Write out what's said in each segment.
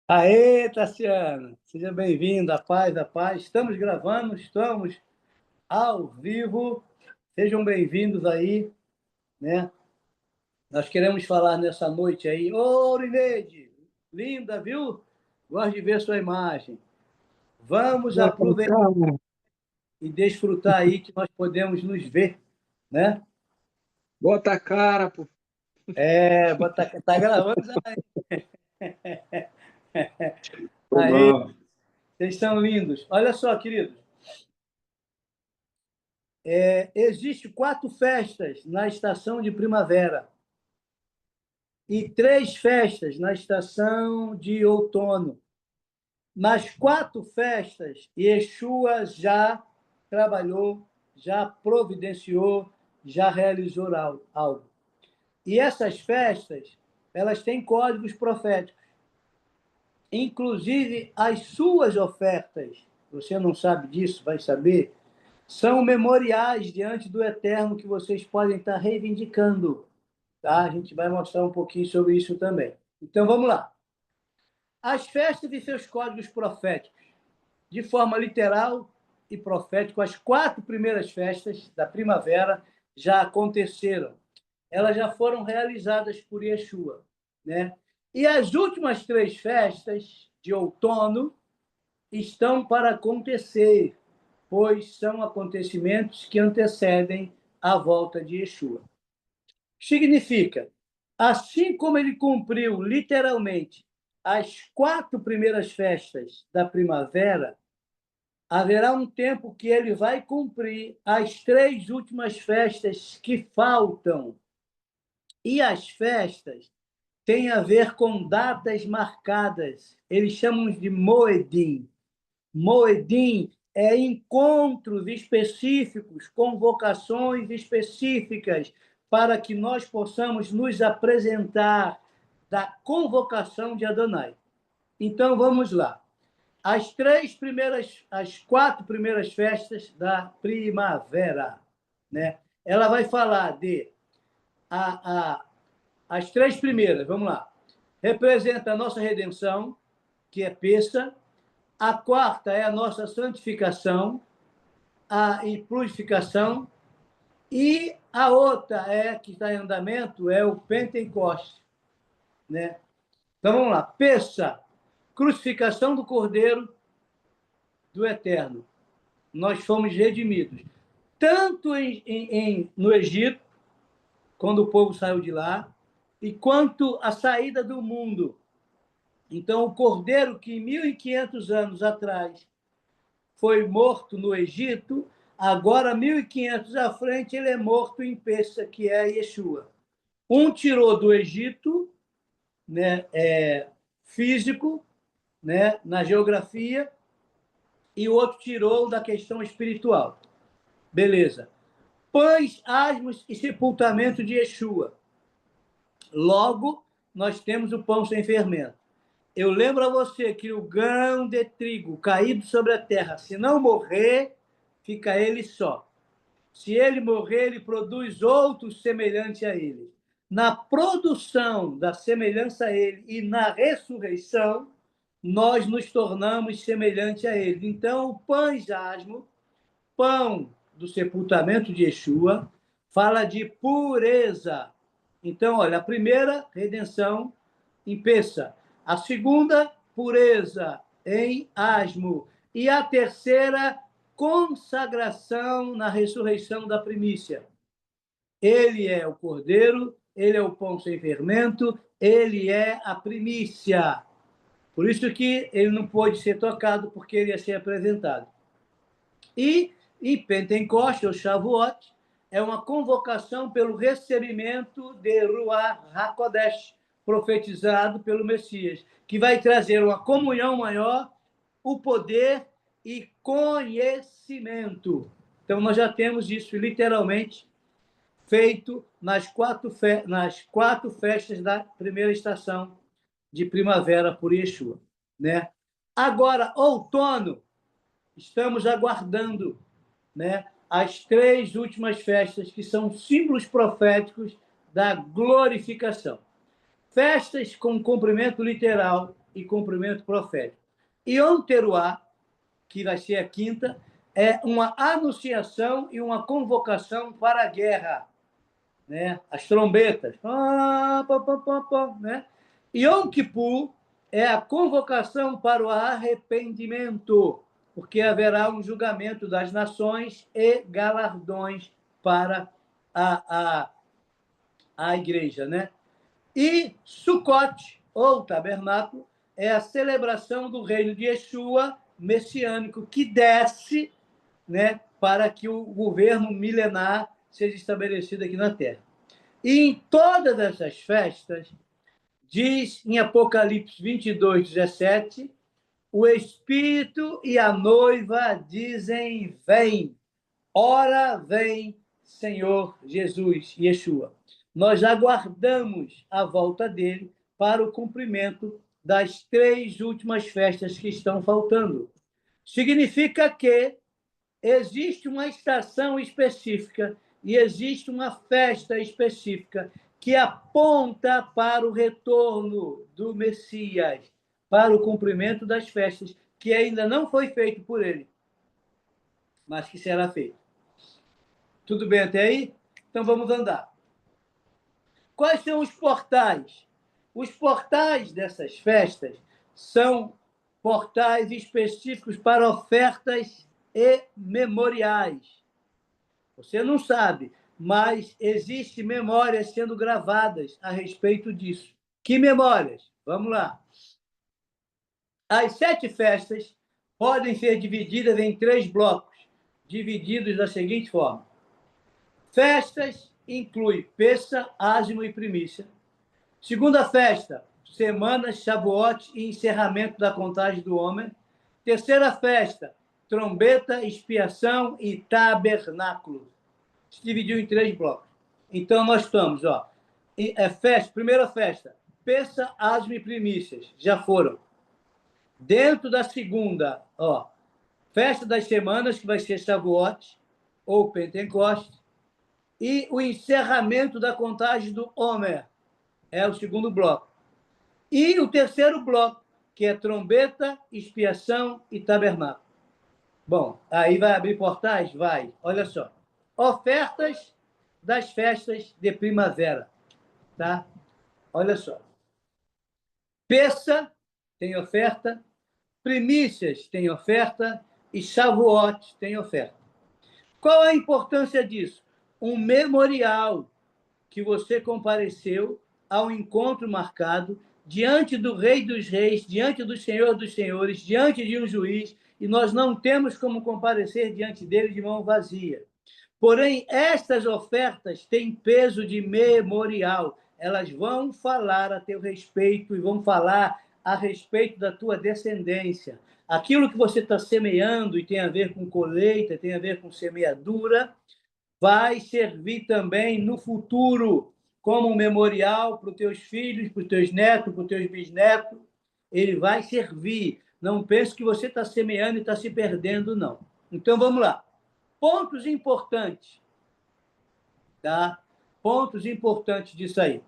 Aê, Tassiana! Seja bem-vindo, a paz, a paz. Estamos gravando, estamos ao vivo. Sejam bem-vindos aí, né? Nós queremos falar nessa noite aí. Ô, Aurineide, linda, viu? Gosto de ver sua imagem. Vamos Bota a aproveitar cara, e desfrutar aí que nós podemos nos ver, né? bota a cara, pô. Tá gravando já. Foi Aí, mal. vocês são lindos. Olha só, queridos. Existem 4 festas na estação de primavera e 3 festas na estação de outono. Nas 4 festas, Yeshua já trabalhou, já providenciou, já realizou algo. E essas festas, elas têm códigos proféticos. Inclusive, as suas ofertas, você não sabe disso, vai saber, são memoriais diante do Eterno que vocês podem estar reivindicando. Tá? A gente vai mostrar um pouquinho sobre isso também. Então, vamos lá. As festas e seus códigos proféticos. De forma literal e profética, as 4 primeiras festas da primavera já aconteceram. Elas já foram realizadas por Yeshua. Né? E as últimas 3 festas de outono estão para acontecer, pois são acontecimentos que antecedem a volta de Yeshua. Significa, assim como ele cumpriu literalmente as 4 primeiras festas da primavera, haverá um tempo que ele vai cumprir as 3 últimas festas que faltam. E as festas têm a ver com datas marcadas. Eles chamam de Moedim. Moedim é encontros específicos, convocações específicas, para que nós possamos nos apresentar da convocação de Adonai. Então, vamos lá. As 4 primeiras festas da primavera, né? Ela vai falar de as 3 primeiras, vamos lá. Representa a nossa redenção, que é Pessa. A quarta é a nossa santificação e purificação. E a outra que está em andamento é o Pentecoste. Né? Então vamos lá. Pessa, crucificação do Cordeiro do Eterno. Nós fomos redimidos. Tanto no Egito, quando o povo saiu de lá, e quanto a saída do mundo. Então, o Cordeiro que 1.500 anos atrás foi morto no Egito, agora, 1.500 à frente, ele é morto em Pessa, que é Yeshua. Um tirou do Egito, né, físico, né, na geografia, e o outro tirou da questão espiritual. Beleza. Pães, asmos e sepultamento de Yeshua. Logo, nós temos o pão sem fermento. Eu lembro a você que o grão de trigo caído sobre a terra, se não morrer, fica ele só. Se ele morrer, ele produz outros semelhantes a ele. Na produção da semelhança a ele e na ressurreição, nós nos tornamos semelhantes a ele. Então, o pão jasmo, pão do sepultamento de Yeshua, fala de pureza. Então, olha, a primeira, redenção em Pessa. A segunda, pureza em Asmo. E a terceira, consagração na ressurreição da primícia. Ele é o cordeiro, ele é o pão sem fermento, ele é a primícia. Por isso que ele não pôde ser tocado, porque ele ia ser apresentado. E em Pentecoste, ou Shavuot, é uma convocação pelo recebimento de Ruach HaKodesh, profetizado pelo Messias, que vai trazer uma comunhão maior, o poder e conhecimento. Então, nós já temos isso literalmente feito nas 4 festas da primeira estação de primavera por Yeshua. Né? Agora, outono, estamos aguardando, né, as 3 últimas festas, que são símbolos proféticos da glorificação. Festas com cumprimento literal, e cumprimento profético. Yom Teruah, que vai ser a quinta, é uma anunciação e uma convocação para a guerra, né? As trombetas. Né? Yom Kippur é a convocação para o arrependimento, porque haverá um julgamento das nações e galardões para a igreja, né? E Sukkot, ou tabernáculo, é a celebração do reino de Yeshua messiânico, que desce, né, para que o governo milenar seja estabelecido aqui na Terra. E em todas essas festas, diz em Apocalipse 22, 17, o Espírito e a noiva dizem, vem, ora vem, Senhor Jesus, Yeshua. Nós aguardamos a volta dele para o cumprimento das 3 últimas festas que estão faltando. Significa que existe uma estação específica e existe uma festa específica que aponta para o retorno do Messias, para o cumprimento das festas, que ainda não foi feito por ele, mas que será feito. Tudo bem até aí? Então vamos andar. Quais são os portais? Os portais dessas festas são portais específicos para ofertas e memoriais. Você não sabe, mas existem memórias sendo gravadas a respeito disso. Que memórias? Vamos lá. As 7 festas podem ser divididas em 3 blocos, divididos da seguinte forma. Festas inclui Pessa, Ázimo e Primícia. Segunda festa, Semanas, Shavuot e encerramento da contagem do homem. Terceira festa, Trombeta, Expiação e Tabernáculo. Se dividiu em 3 blocos. Então, nós estamos, ó, primeira festa, Pessa, Ázimo e Primícias, já foram. Dentro da segunda, ó, Festa das Semanas, que vai ser Shavuot ou Pentecostes, e o encerramento da contagem do Homer, é o segundo bloco. E o terceiro bloco, que é trombeta, expiação e tabernáculo. Bom, aí vai abrir portais? Vai. Olha só. Ofertas das festas de primavera. Tá? Olha só. Pessa tem oferta, Primícias tem oferta e Shavuot tem oferta. Qual a importância disso? Um memorial que você compareceu ao encontro marcado diante do Rei dos Reis, diante do Senhor dos Senhores, diante de um juiz, e nós não temos como comparecer diante dele de mão vazia. Porém, estas ofertas têm peso de memorial. Elas vão falar a teu respeito e vão falar a respeito da tua descendência. Aquilo que você está semeando e tem a ver com colheita, tem a ver com semeadura, vai servir também no futuro como um memorial para os teus filhos, para os teus netos, para os teus bisnetos. Ele vai servir. Não pense que você está semeando e está se perdendo, não. Então, vamos lá. Pontos importantes. Tá? Pontos importantes disso aí.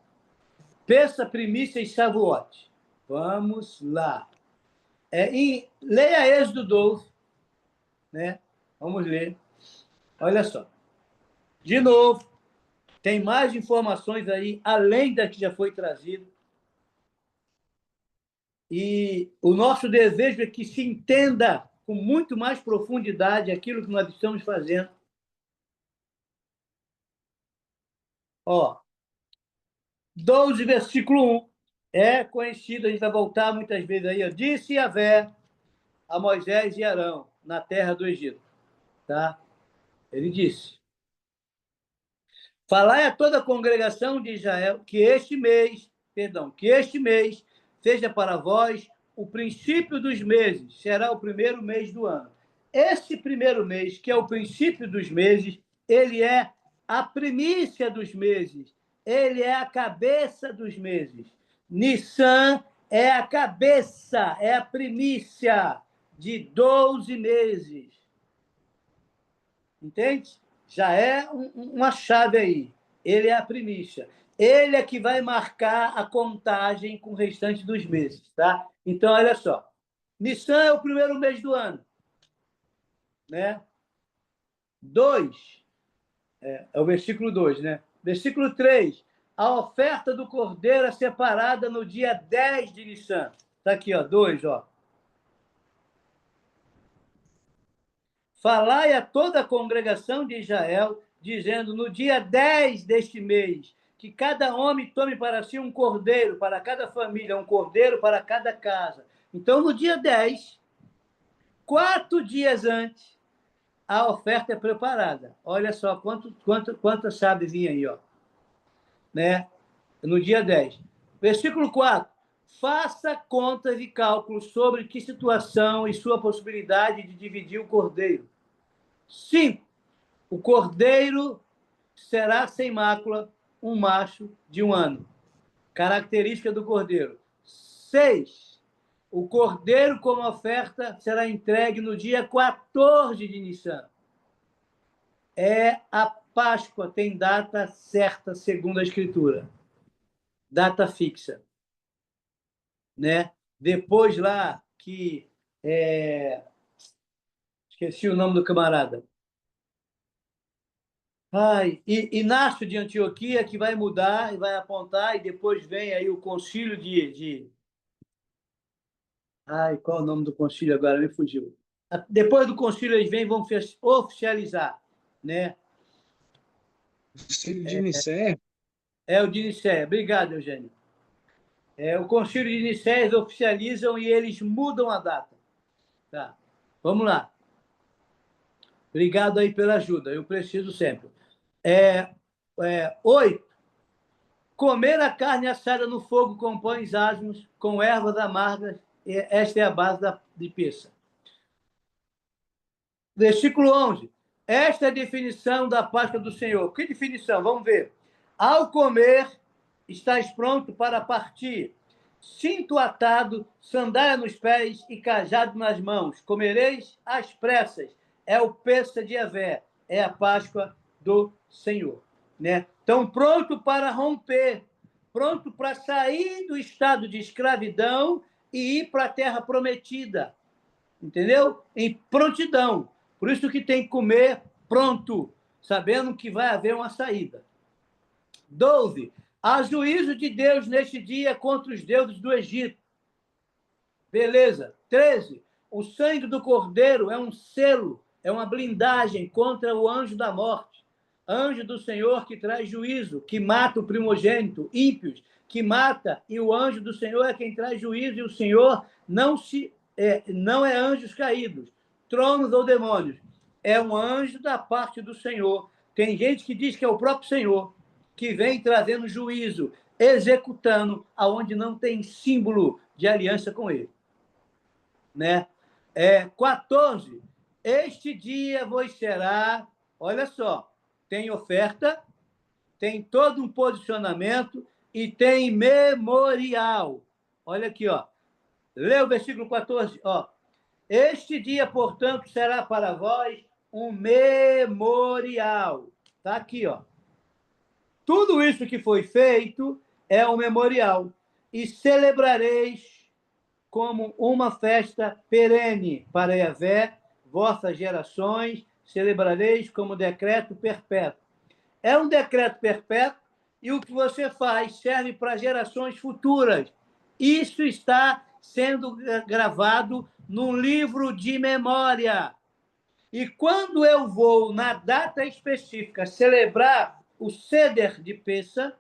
Pessa, Primícia e Shavuot. Vamos lá. Leia Êxodo 12. Né? Vamos ler. Olha só. De novo, tem mais informações aí, além da que já foi trazido. E o nosso desejo é que se entenda com muito mais profundidade aquilo que nós estamos fazendo. Ó, 12, versículo 1. É conhecido, a gente vai voltar muitas vezes aí. Ó, disse Yahvé a Moisés e Arão, na terra do Egito. Tá? Ele disse: falai a toda a congregação de Israel que este mês seja para vós o princípio dos meses, será o primeiro mês do ano. Esse primeiro mês, que é o princípio dos meses, ele é a primícia dos meses, ele é a cabeça dos meses. Nissan é a cabeça, é a primícia de 12 meses. Entende? Já é uma chave aí. Ele é a primícia. Ele é que vai marcar a contagem com o restante dos meses, tá? Então, olha só. Nissan é o primeiro mês do ano, né? 2, é o versículo 2, né? Versículo 3, a oferta do cordeiro é separada no dia 10 de Nissan. Está aqui, ó, 2, ó. Falai a toda a congregação de Israel, dizendo, no dia 10 deste mês, que cada homem tome para si um cordeiro, para cada família, um cordeiro para cada casa. Então, no dia 10, 4 dias antes, a oferta é preparada. Olha só quanta chave vinha aí, ó. Né? No dia 10. Versículo 4. Faça contas e cálculos sobre que situação e sua possibilidade de dividir o cordeiro. 5. O cordeiro será sem mácula, um macho de 1 ano. Característica do cordeiro. 6. O cordeiro como oferta será entregue no dia 14 de Nissan. É a Páscoa, tem data certa, segundo a Escritura. Data fixa. Né? Depois lá que... esqueci o nome do camarada. Inácio de Antioquia, que vai mudar e vai apontar, e depois vem aí o concílio de... qual é o nome do concílio agora? Me fugiu. Depois do concílio eles vêm e vão oficializar, né? Concílio de Nicéia? É o de Nicéia. Obrigado, Eugênio. O concílio de Nicéia eles oficializam e eles mudam a data. Tá. Vamos lá. Obrigado aí pela ajuda, eu preciso sempre. 8. Comer a carne assada no fogo com pães asmos, com ervas amargas, esta é a base de peça. Versículo 11. Esta é a definição da Páscoa do Senhor. Que definição? Vamos ver. Ao comer, estás pronto para partir. Cinto atado, sandália nos pés e cajado nas mãos. Comereis às pressas. É o Pêssah de Yahvé. É a Páscoa do Senhor. Né? Então, pronto para romper. Pronto para sair do estado de escravidão e ir para a terra prometida. Entendeu? Em prontidão. Por isso que tem que comer pronto, sabendo que vai haver uma saída. 12. Há juízo de Deus neste dia contra os deuses do Egito. Beleza. 13. O sangue do cordeiro é um selo, é uma blindagem contra o anjo da morte. Anjo do Senhor que traz juízo, que mata o primogênito, ímpios, que mata, e o anjo do Senhor é quem traz juízo, e o Senhor não é anjos caídos, tronos ou demônios. É um anjo da parte do Senhor. Tem gente que diz que é o próprio Senhor, que vem trazendo juízo, executando aonde não tem símbolo de aliança com ele. Né? 14. Este dia vos será, olha só, tem oferta, tem todo um posicionamento e tem memorial. Olha aqui, ó. Lê o versículo 14, ó. Este dia, portanto, será para vós um memorial. Está aqui, ó. Tudo isso que foi feito é um memorial. E celebrareis como uma festa perene para Yahvé, vossas gerações, celebrareis como decreto perpétuo. É um decreto perpétuo e o que você faz serve para gerações futuras. Isso está sendo gravado num livro de memória. E quando eu vou, na data específica, celebrar o Seder de Pêssah,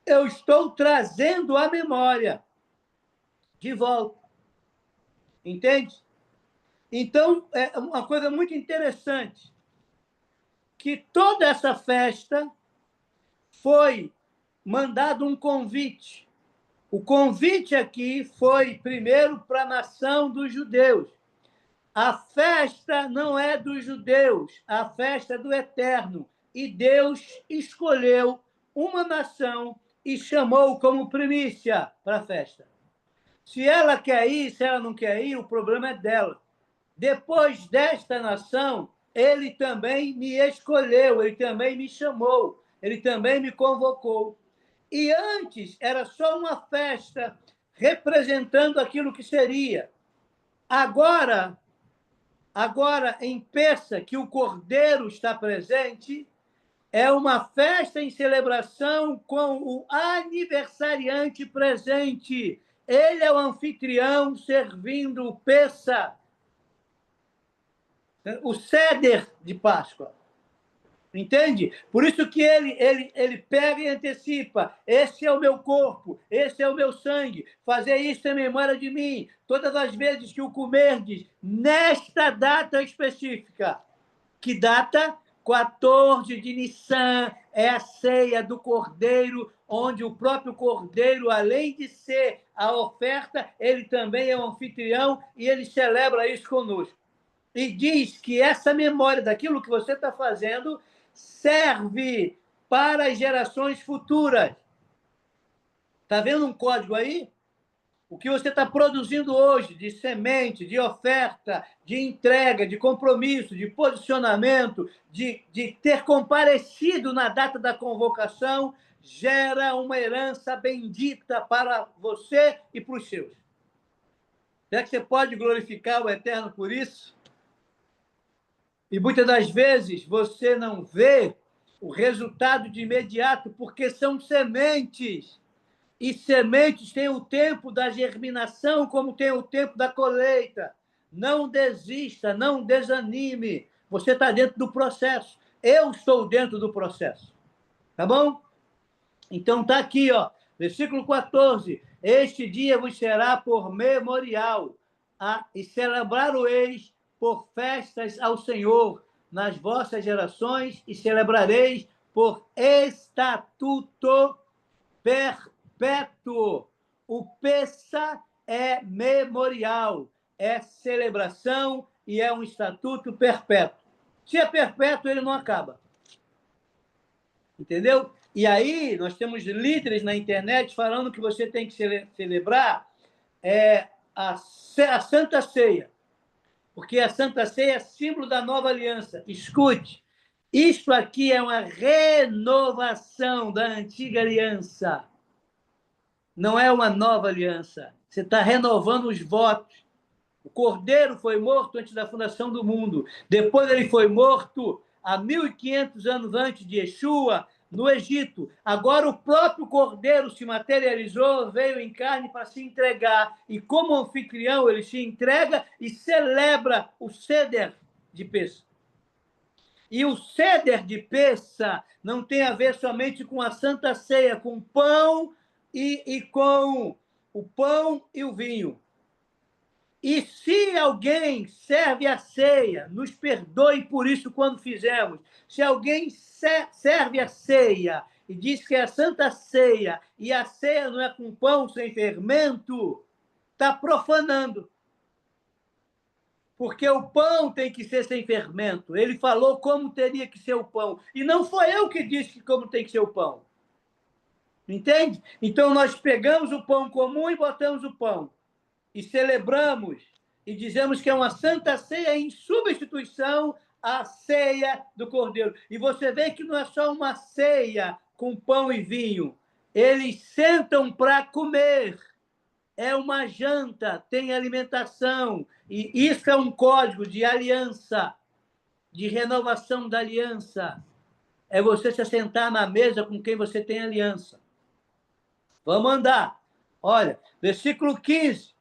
eu estou trazendo a memória de volta. Entende? Então, é uma coisa muito interessante que toda essa festa foi mandado um convite. O convite aqui foi primeiro para a nação dos judeus. A festa não é dos judeus, a festa é do Eterno. E Deus escolheu uma nação e chamou como primícia para a festa. Se ela quer ir, se ela não quer ir, o problema é dela. Depois desta nação, ele também me escolheu, ele também me chamou. ele também me convocou. E antes era só uma festa representando aquilo que seria. Agora em Pessa, que o Cordeiro está presente, é uma festa em celebração com o aniversariante presente. Ele é o anfitrião servindo o Pessa, o Seder de Páscoa. Entende? Por isso que ele pega e antecipa. Esse é o meu corpo, esse é o meu sangue. Fazer isso em memória de mim. Todas as vezes que o comerdes, nesta data específica. Que data? 14 de Nissan. É a ceia do Cordeiro, onde o próprio Cordeiro, além de ser a oferta, ele também é o anfitrião e ele celebra isso conosco. E diz que essa memória daquilo que você está fazendo serve para as gerações futuras. Está vendo um código aí? O que você está produzindo hoje de semente, de oferta, de entrega, de compromisso, de posicionamento, de ter comparecido na data da convocação, gera uma herança bendita para você e para os seus. Será que você pode glorificar o Eterno por isso? E muitas das vezes você não vê o resultado de imediato, porque são sementes. E sementes têm o tempo da germinação, como tem o tempo da colheita. Não desista, não desanime. Você está dentro do processo. Eu estou dentro do processo. Tá bom? Então está aqui, ó, versículo 14. Este dia vos será por memorial, e celebrar-o-eis por festas ao Senhor nas vossas gerações, e celebrareis por estatuto perpétuo. O Pessa é memorial, é celebração e é um estatuto perpétuo. Se é perpétuo, ele não acaba. Entendeu? E aí, nós temos líderes na internet falando que você tem que celebrar a Santa Ceia. Porque a Santa Ceia é símbolo da nova aliança. Escute, isto aqui é uma renovação da antiga aliança. Não é uma nova aliança. Você está renovando os votos. O Cordeiro foi morto antes da fundação do mundo. Depois ele foi morto há 1.500 anos antes de Yeshua, no Egito. Agora o próprio Cordeiro se materializou, veio em carne para se entregar. E como anfitrião, ele se entrega e celebra o Seder de Pessa. E o Seder de Pessa não tem a ver somente com a Santa Ceia, com pão e com o pão e o vinho. E se alguém serve a ceia, nos perdoe por isso quando fizemos. Se alguém serve a ceia e diz que é a Santa Ceia, e a ceia não é com pão sem fermento, está profanando. Porque o pão tem que ser sem fermento. Ele falou como teria que ser o pão. E não foi eu que disse como tem que ser o pão. Entende? Então, nós pegamos o pão comum e botamos o pão. E celebramos e dizemos que é uma Santa Ceia em substituição à ceia do Cordeiro. E você vê que não é só uma ceia com pão e vinho. Eles sentam para comer. É uma janta, tem alimentação. E isso é um código de aliança, de renovação da aliança. É você se assentar na mesa com quem você tem aliança. Vamos andar. Olha, versículo 15.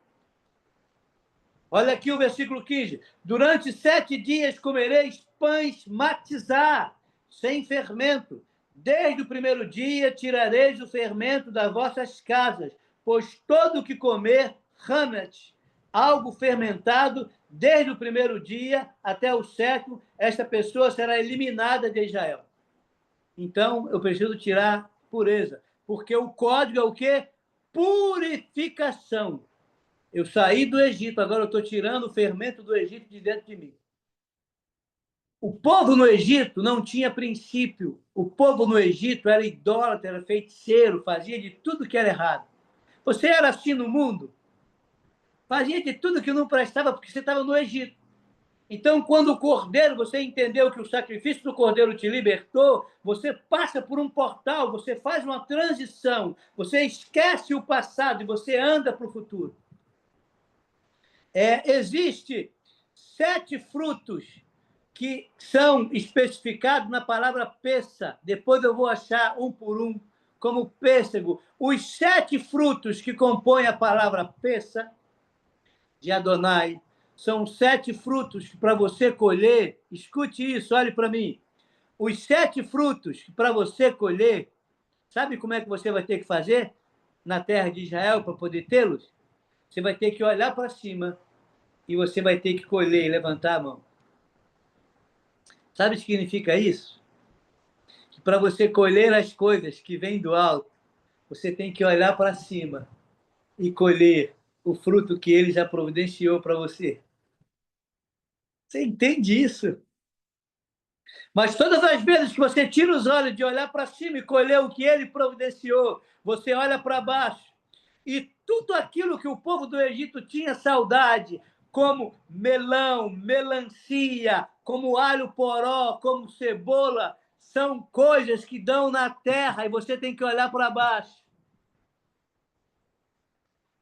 Olha aqui o versículo 15. Durante 7 dias comereis pães matizar, sem fermento. Desde o primeiro dia tirareis o fermento das vossas casas, pois todo o que comer hamet, algo fermentado, desde o primeiro dia até o 7º, esta pessoa será eliminada de Israel. Então, eu preciso tirar pureza, porque o código é o quê? Purificação. Eu saí do Egito, agora eu estou tirando o fermento do Egito de dentro de mim. O povo no Egito não tinha princípio. O povo no Egito era idólatra, era feiticeiro, fazia de tudo que era errado. Você era assim no mundo? Fazia de tudo que não prestava porque você estava no Egito. Então, quando o cordeiro, você entendeu que o sacrifício do cordeiro te libertou, você passa por um portal, você faz uma transição, você esquece o passado e você anda para o futuro. Existe 7 frutos que são especificados na palavra peça. Depois eu vou achar um por um, como pêssego. Os 7 frutos que compõem a palavra peça de Adonai são 7 frutos que para você colher, escute isso, olhe para mim. Os 7 frutos que para você colher, sabe como é que você vai ter que fazer na terra de Israel para poder tê-los? Você vai ter que olhar para cima e você vai ter que colher e levantar a mão. Sabe o que significa isso? Que para você colher as coisas que vêm do alto, você tem que olhar para cima e colher o fruto que ele já providenciou para você. Você entende isso? Mas todas as vezes que você tira os olhos de olhar para cima e colher o que ele providenciou, você olha para baixo e tudo aquilo que o povo do Egito tinha saudade, como melão, melancia, como alho poró, como cebola, são coisas que dão na terra e você tem que olhar para baixo.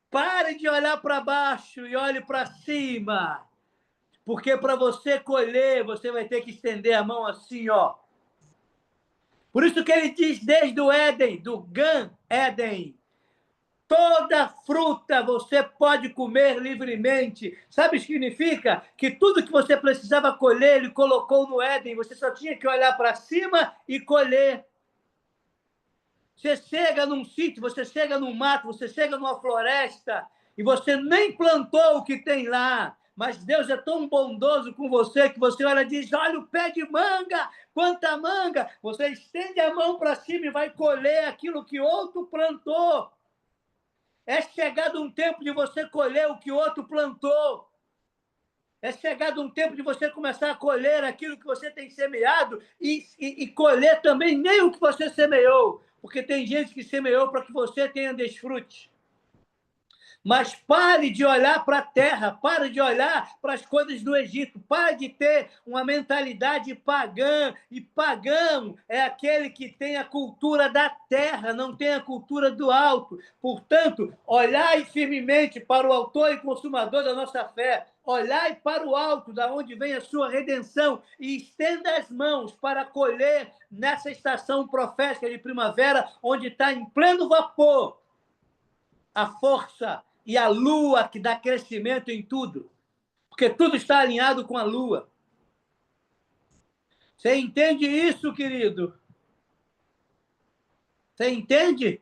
Pare de olhar para baixo e olhe para cima. Porque para você colher, você vai ter que estender a mão assim, ó. Por isso que ele diz desde o Éden, do Gan Éden, toda fruta você pode comer livremente. Sabe o que significa? Que tudo que você precisava colher, ele colocou no Éden. Você só tinha que olhar para cima e colher. Você chega num sítio, você chega num mato, você chega numa floresta e você nem plantou o que tem lá. Mas Deus é tão bondoso com você que você olha e diz, olha o pé de manga, quanta manga. Você estende a mão para cima e vai colher aquilo que outro plantou. É chegado um tempo de você colher o que outro plantou. É chegado um tempo de você começar a colher aquilo que você tem semeado e colher também nem o que você semeou. Porque tem gente que semeou para que você tenha desfrute. Mas pare de olhar para a terra, pare de olhar para as coisas do Egito, pare de ter uma mentalidade pagã. E pagão é aquele que tem a cultura da terra, não tem a cultura do alto. Portanto, olhai firmemente para o autor e consumador da nossa fé, olhai para o alto, da onde vem a sua redenção, e estenda as mãos para colher nessa estação profética de primavera, onde está em pleno vapor a força e a lua que dá crescimento em tudo. Porque tudo está alinhado com a lua. Você entende isso, querido? Você entende?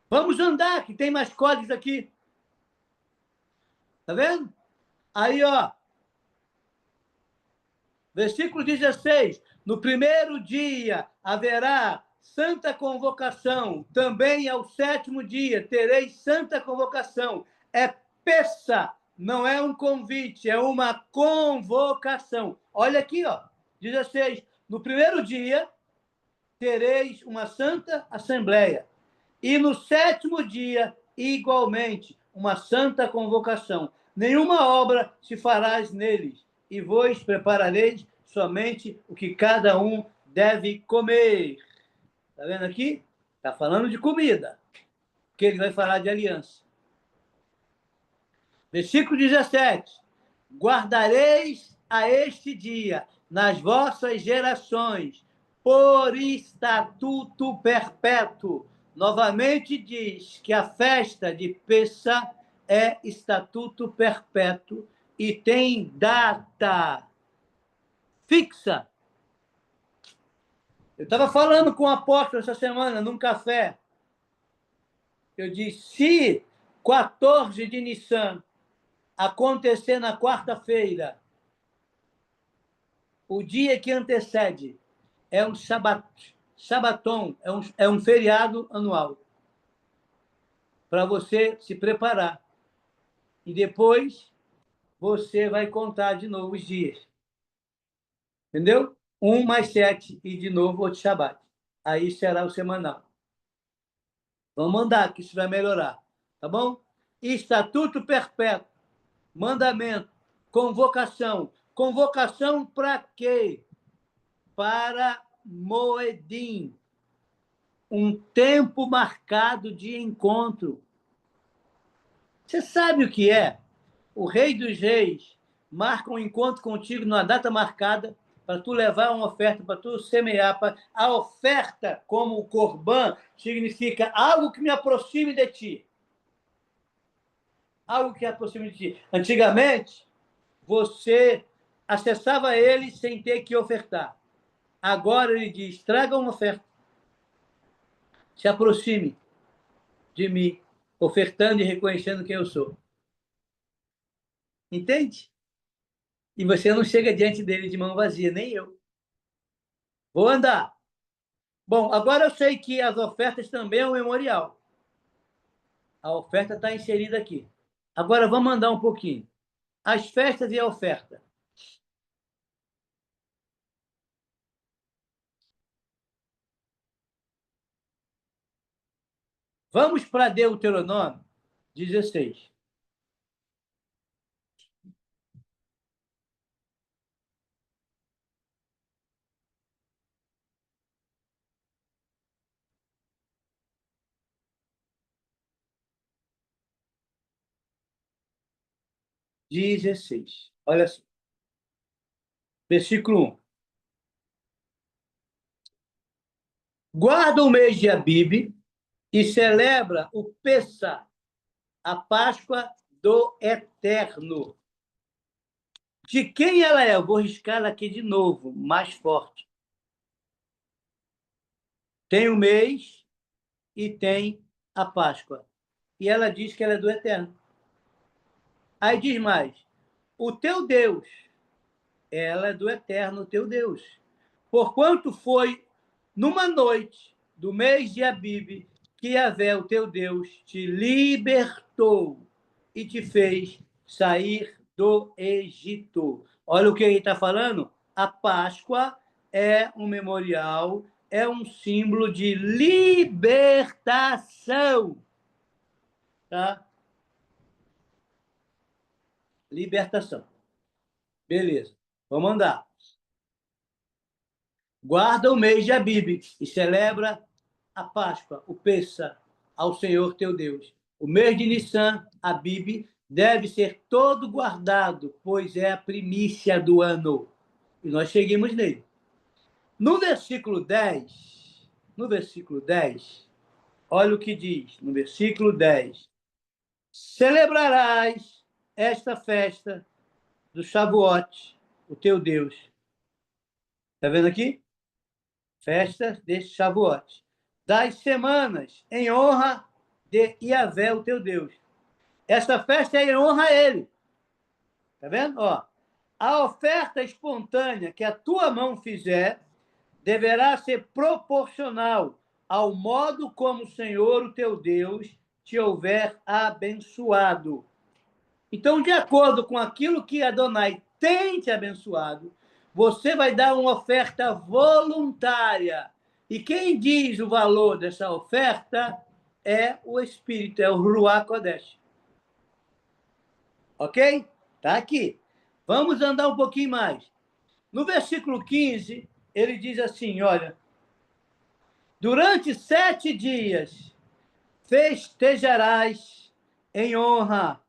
Vamos andar, que tem mais códigos aqui. Tá vendo? Aí, ó. Versículo 16. No primeiro dia haverá santa convocação. Também ao 7º dia tereis santa convocação. É peça, não é um convite, é uma convocação. Olha aqui, ó. 16. No primeiro dia tereis uma santa assembleia. E no 7º dia, igualmente, uma santa convocação. Nenhuma obra se farás neles, e vos preparareis somente o que cada um deve comer. Está vendo aqui? Está falando de comida, porque ele vai falar de aliança. Versículo 17. Guardareis a este dia nas vossas gerações, por estatuto perpétuo. Novamente diz que a festa de Pessah é estatuto perpétuo e tem data fixa. Eu estava falando com o apóstolo essa semana, num café. Eu disse, se 14 de Nissan acontecer na quarta-feira, o dia que antecede é um sabaton, é um feriado anual, para você se preparar. E depois você vai contar de novo os dias. Entendeu? 1 mais 7 e de novo outro Shabat. Aí será o semanal. Vamos andar, que isso vai melhorar. Tá bom? Estatuto perpétuo, mandamento, convocação. Convocação para quê? Para Moedim, um tempo marcado de encontro. Você sabe o que é? O Rei dos Reis marca um encontro contigo numa data marcada para tu levar uma oferta, para tu semear. A oferta, como o Corban, significa algo que me aproxime de ti. Algo que aproxime de ti. Antigamente, você acessava ele sem ter que ofertar. Agora ele diz, traga uma oferta. Se aproxime de mim, ofertando e reconhecendo quem eu sou. Entende? E você não chega diante dele de mão vazia, nem eu. Vou andar. Bom, agora eu sei que as ofertas também é um memorial. A oferta está inserida aqui. Agora vamos andar um pouquinho. As festas e a oferta. Vamos para Deuteronômio 16. Olha só. Versículo 1. Guarda o mês de Abibe e celebra o Pessah, a Páscoa do Eterno. De quem ela é? Eu vou riscar ela aqui de novo, mais forte. Tem o mês e tem a Páscoa. E ela diz que ela é do Eterno. Aí diz mais, o teu Deus, ela é do Eterno, teu Deus. Porquanto foi numa noite do mês de Abibe que Yahvé, o teu Deus, te libertou e te fez sair do Egito. Olha o que ele está falando. A Páscoa é um memorial, é um símbolo de libertação. Tá? Libertação. Beleza. Vamos andar. Guarda o mês de Abibe e celebra a Páscoa, o Pessah, ao Senhor teu Deus. O mês de Nissan, Abibe, deve ser todo guardado, pois é a primícia do ano. E nós seguimos nele. No versículo 10, olha o que diz, no versículo 10. Celebrarás esta festa do Shavuot, o teu Deus. Está vendo aqui? Festa de Shavuot. Das semanas, em honra de Yahvé, o teu Deus. Esta festa é em honra a ele. Está vendo? Ó, a oferta espontânea que a tua mão fizer deverá ser proporcional ao modo como o Senhor, o teu Deus, te houver abençoado. Então, de acordo com aquilo que Adonai tem te abençoado, você vai dar uma oferta voluntária. E quem diz o valor dessa oferta é o Espírito, é o Ruach Kodesh. Ok? Está aqui. Vamos andar um pouquinho mais. No versículo 15, ele diz assim, olha, durante 7 dias festejarás em honra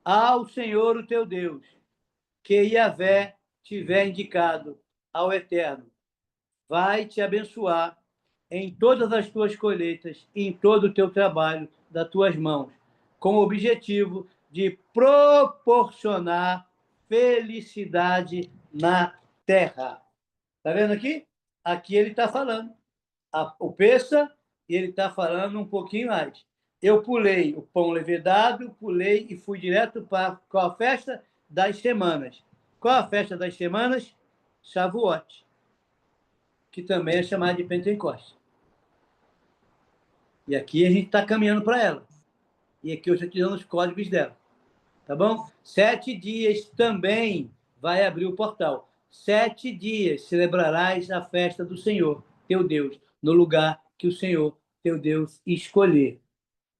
ao Senhor, o teu Deus, que Yahvé tiver indicado ao Eterno. Vai te abençoar em todas as tuas colheitas e em todo o teu trabalho das tuas mãos, com o objetivo de proporcionar felicidade na terra. Está vendo aqui? Aqui ele está falando. O Pessa, e ele está falando um pouquinho mais. Eu pulei o pão levedado, pulei e fui direto para qual a festa das semanas. Qual a festa das semanas? Shavuot, que também é chamada de Pentecostes. E aqui a gente está caminhando para ela. E aqui eu estou tirando os códigos dela. Tá bom? 7 dias também vai abrir o portal. 7 dias celebrarás a festa do Senhor, teu Deus, no lugar que o Senhor, teu Deus, escolher.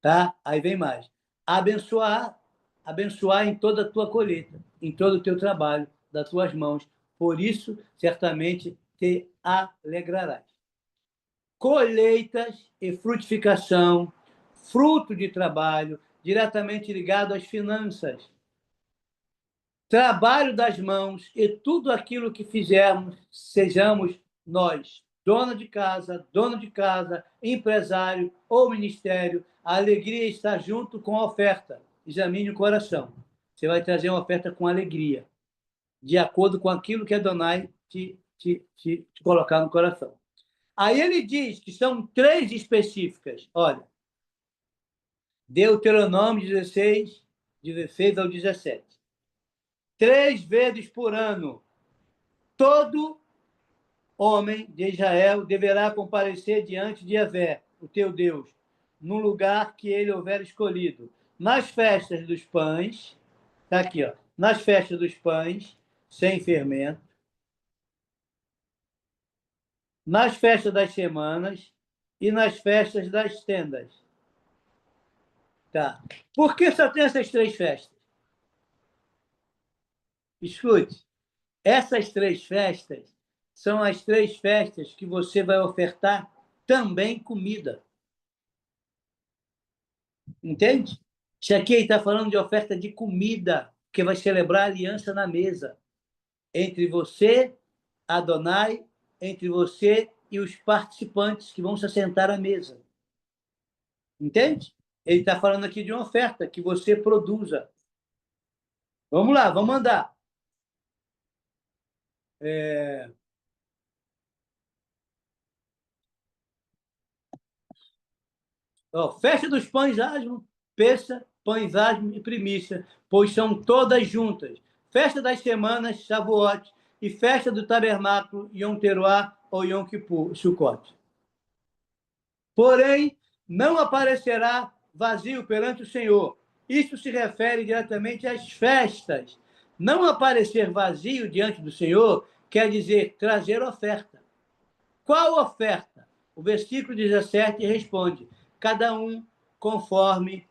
Tá? Aí vem mais. Abençoar abençoar em toda a tua colheita, em todo o teu trabalho, das tuas mãos. Por isso, certamente te alegrarás. Colheitas e frutificação, fruto de trabalho, diretamente ligado às finanças. Trabalho das mãos e tudo aquilo que fizermos, sejamos nós, dono de casa, empresário ou ministério, a alegria está junto com a oferta. Examine o coração. Você vai trazer uma oferta com alegria, de acordo com aquilo que Adonai te colocar no coração. Aí ele diz que são 3 específicas. Olha, Deuteronômio 16, 16 ao 17. 3 vezes por ano, todo homem de Israel deverá comparecer diante de Yahvé, o teu Deus, no lugar que ele houver escolhido. Nas festas dos pães, está aqui, ó, nas festas dos pães, sem fermento, nas festas das semanas e nas festas das tendas. Tá. Por que só tem essas 3 festas? Escute, essas 3 festas são as 3 festas que você vai ofertar também comida. Entende? Isso aqui ele está falando de oferta de comida, que vai celebrar a aliança na mesa entre você, Adonai, entre você e os participantes que vão se assentar à mesa. Entende? Ele está falando aqui de uma oferta que você produza. Vamos lá, vamos andar. Festa dos pães asmo, peça, pães asmo e primícia, pois são todas juntas. Festa das semanas, Shavuot, e festa do tabernáculo, Yom Teruah ou Yom Kippur, Sukkot. Porém, não aparecerá vazio perante o Senhor. Isso se refere diretamente às festas. Não aparecer vazio diante do Senhor quer dizer trazer oferta. Qual oferta? O versículo 17 responde: cada um conforme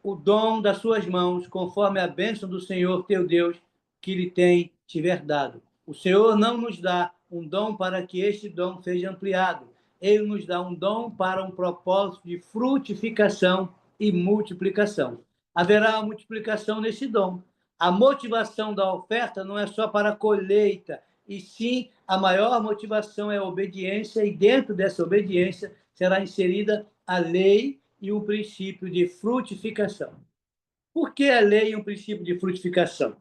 o dom das suas mãos, conforme a bênção do Senhor teu Deus que lhe tem tiver dado. O Senhor não nos dá um dom para que este dom seja ampliado. Ele nos dá um dom para um propósito de frutificação e multiplicação. Haverá uma multiplicação nesse dom. A motivação da oferta não é só para a colheita, e sim a maior motivação é a obediência, e dentro dessa obediência será inserida a lei e o princípio de frutificação. Por que a lei e um princípio de frutificação?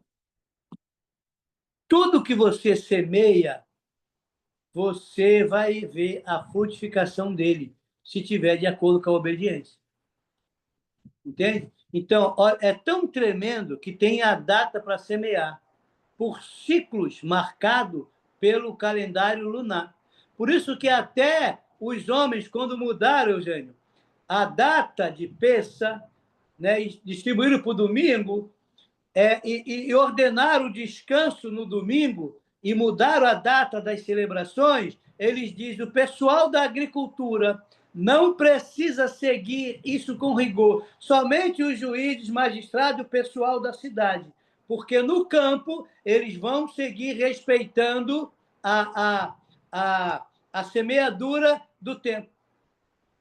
Tudo que você semeia, você vai ver a frutificação dele, se tiver de acordo com a obediência. Entende? Então, é tão tremendo que tem a data para semear, por ciclos marcados pelo calendário lunar. Por isso que até os homens, quando mudaram, Eugênio, a data de Pessa, né, distribuíram para o domingo, e ordenaram o descanso no domingo e mudaram a data das celebrações, eles dizem: o pessoal da agricultura não precisa seguir isso com rigor, somente os juízes, magistrados e o pessoal da cidade, porque no campo eles vão seguir respeitando a semeadura do tempo.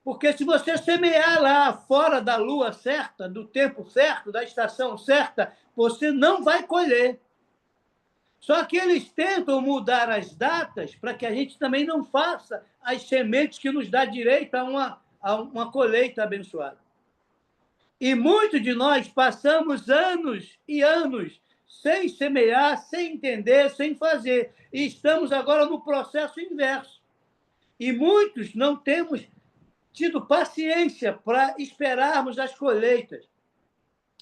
Porque se você semear lá fora da lua certa, do tempo certo, da estação certa, você não vai colher. Só que eles tentam mudar as datas para que a gente também não faça as sementes que nos dá direito a uma colheita abençoada. E muitos de nós passamos anos e anos sem semear, sem entender, sem fazer. E estamos agora no processo inverso. E muitos não temos tido paciência para esperarmos as colheitas.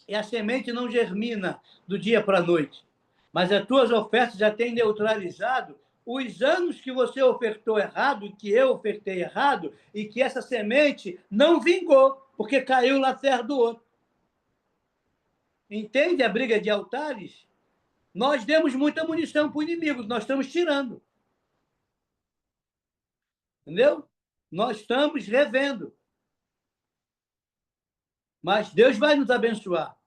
E a semente não germina do dia para a noite. Mas as tuas ofertas já têm neutralizado os anos que você ofertou errado, que eu ofertei errado, e que essa semente não vingou, porque caiu na terra do outro. Entende a briga de altares? Nós demos muita munição para o inimigo, nós estamos tirando. Entendeu? Nós estamos revendo. Mas Deus vai nos abençoar.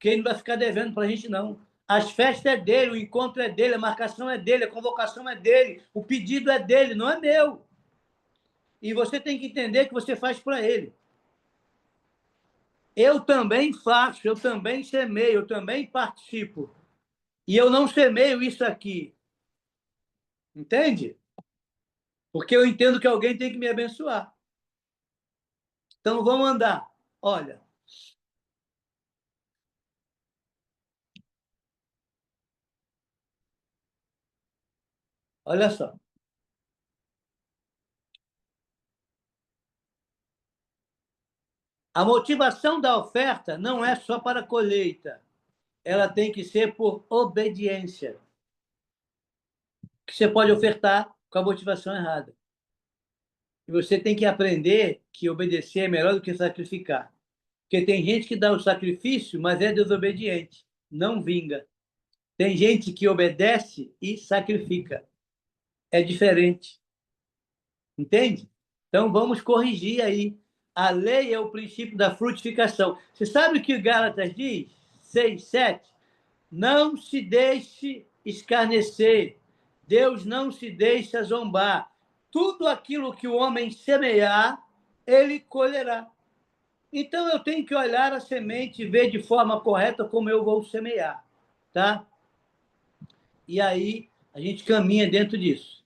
que ele não vai ficar devendo para a gente, não. As festas é dele, o encontro é dele, a marcação é dele, a convocação é dele, o pedido é dele, não é meu. E você tem que entender que você faz para ele. Eu também faço, eu também semeio, eu também participo. E eu não semeio isso aqui. Entende? Porque eu entendo que alguém tem que me abençoar. Então, vamos andar. Olha. Olha só. A motivação da oferta não é só para a colheita. Ela tem que ser por obediência. Que você pode ofertar com a motivação errada. E você tem que aprender que obedecer é melhor do que sacrificar. Porque tem gente que dá o sacrifício, mas é desobediente. Não vinga. Tem gente que obedece e sacrifica. É diferente. Entende? Então, vamos corrigir aí. A lei é o princípio da frutificação. Você sabe o que o Gálatas diz? 6:7. Não se deixe escarnecer. Deus não se deixa zombar. Tudo aquilo que o homem semear, ele colherá. Então, eu tenho que olhar a semente e ver de forma correta como eu vou semear. Tá? E aí, a gente caminha dentro disso.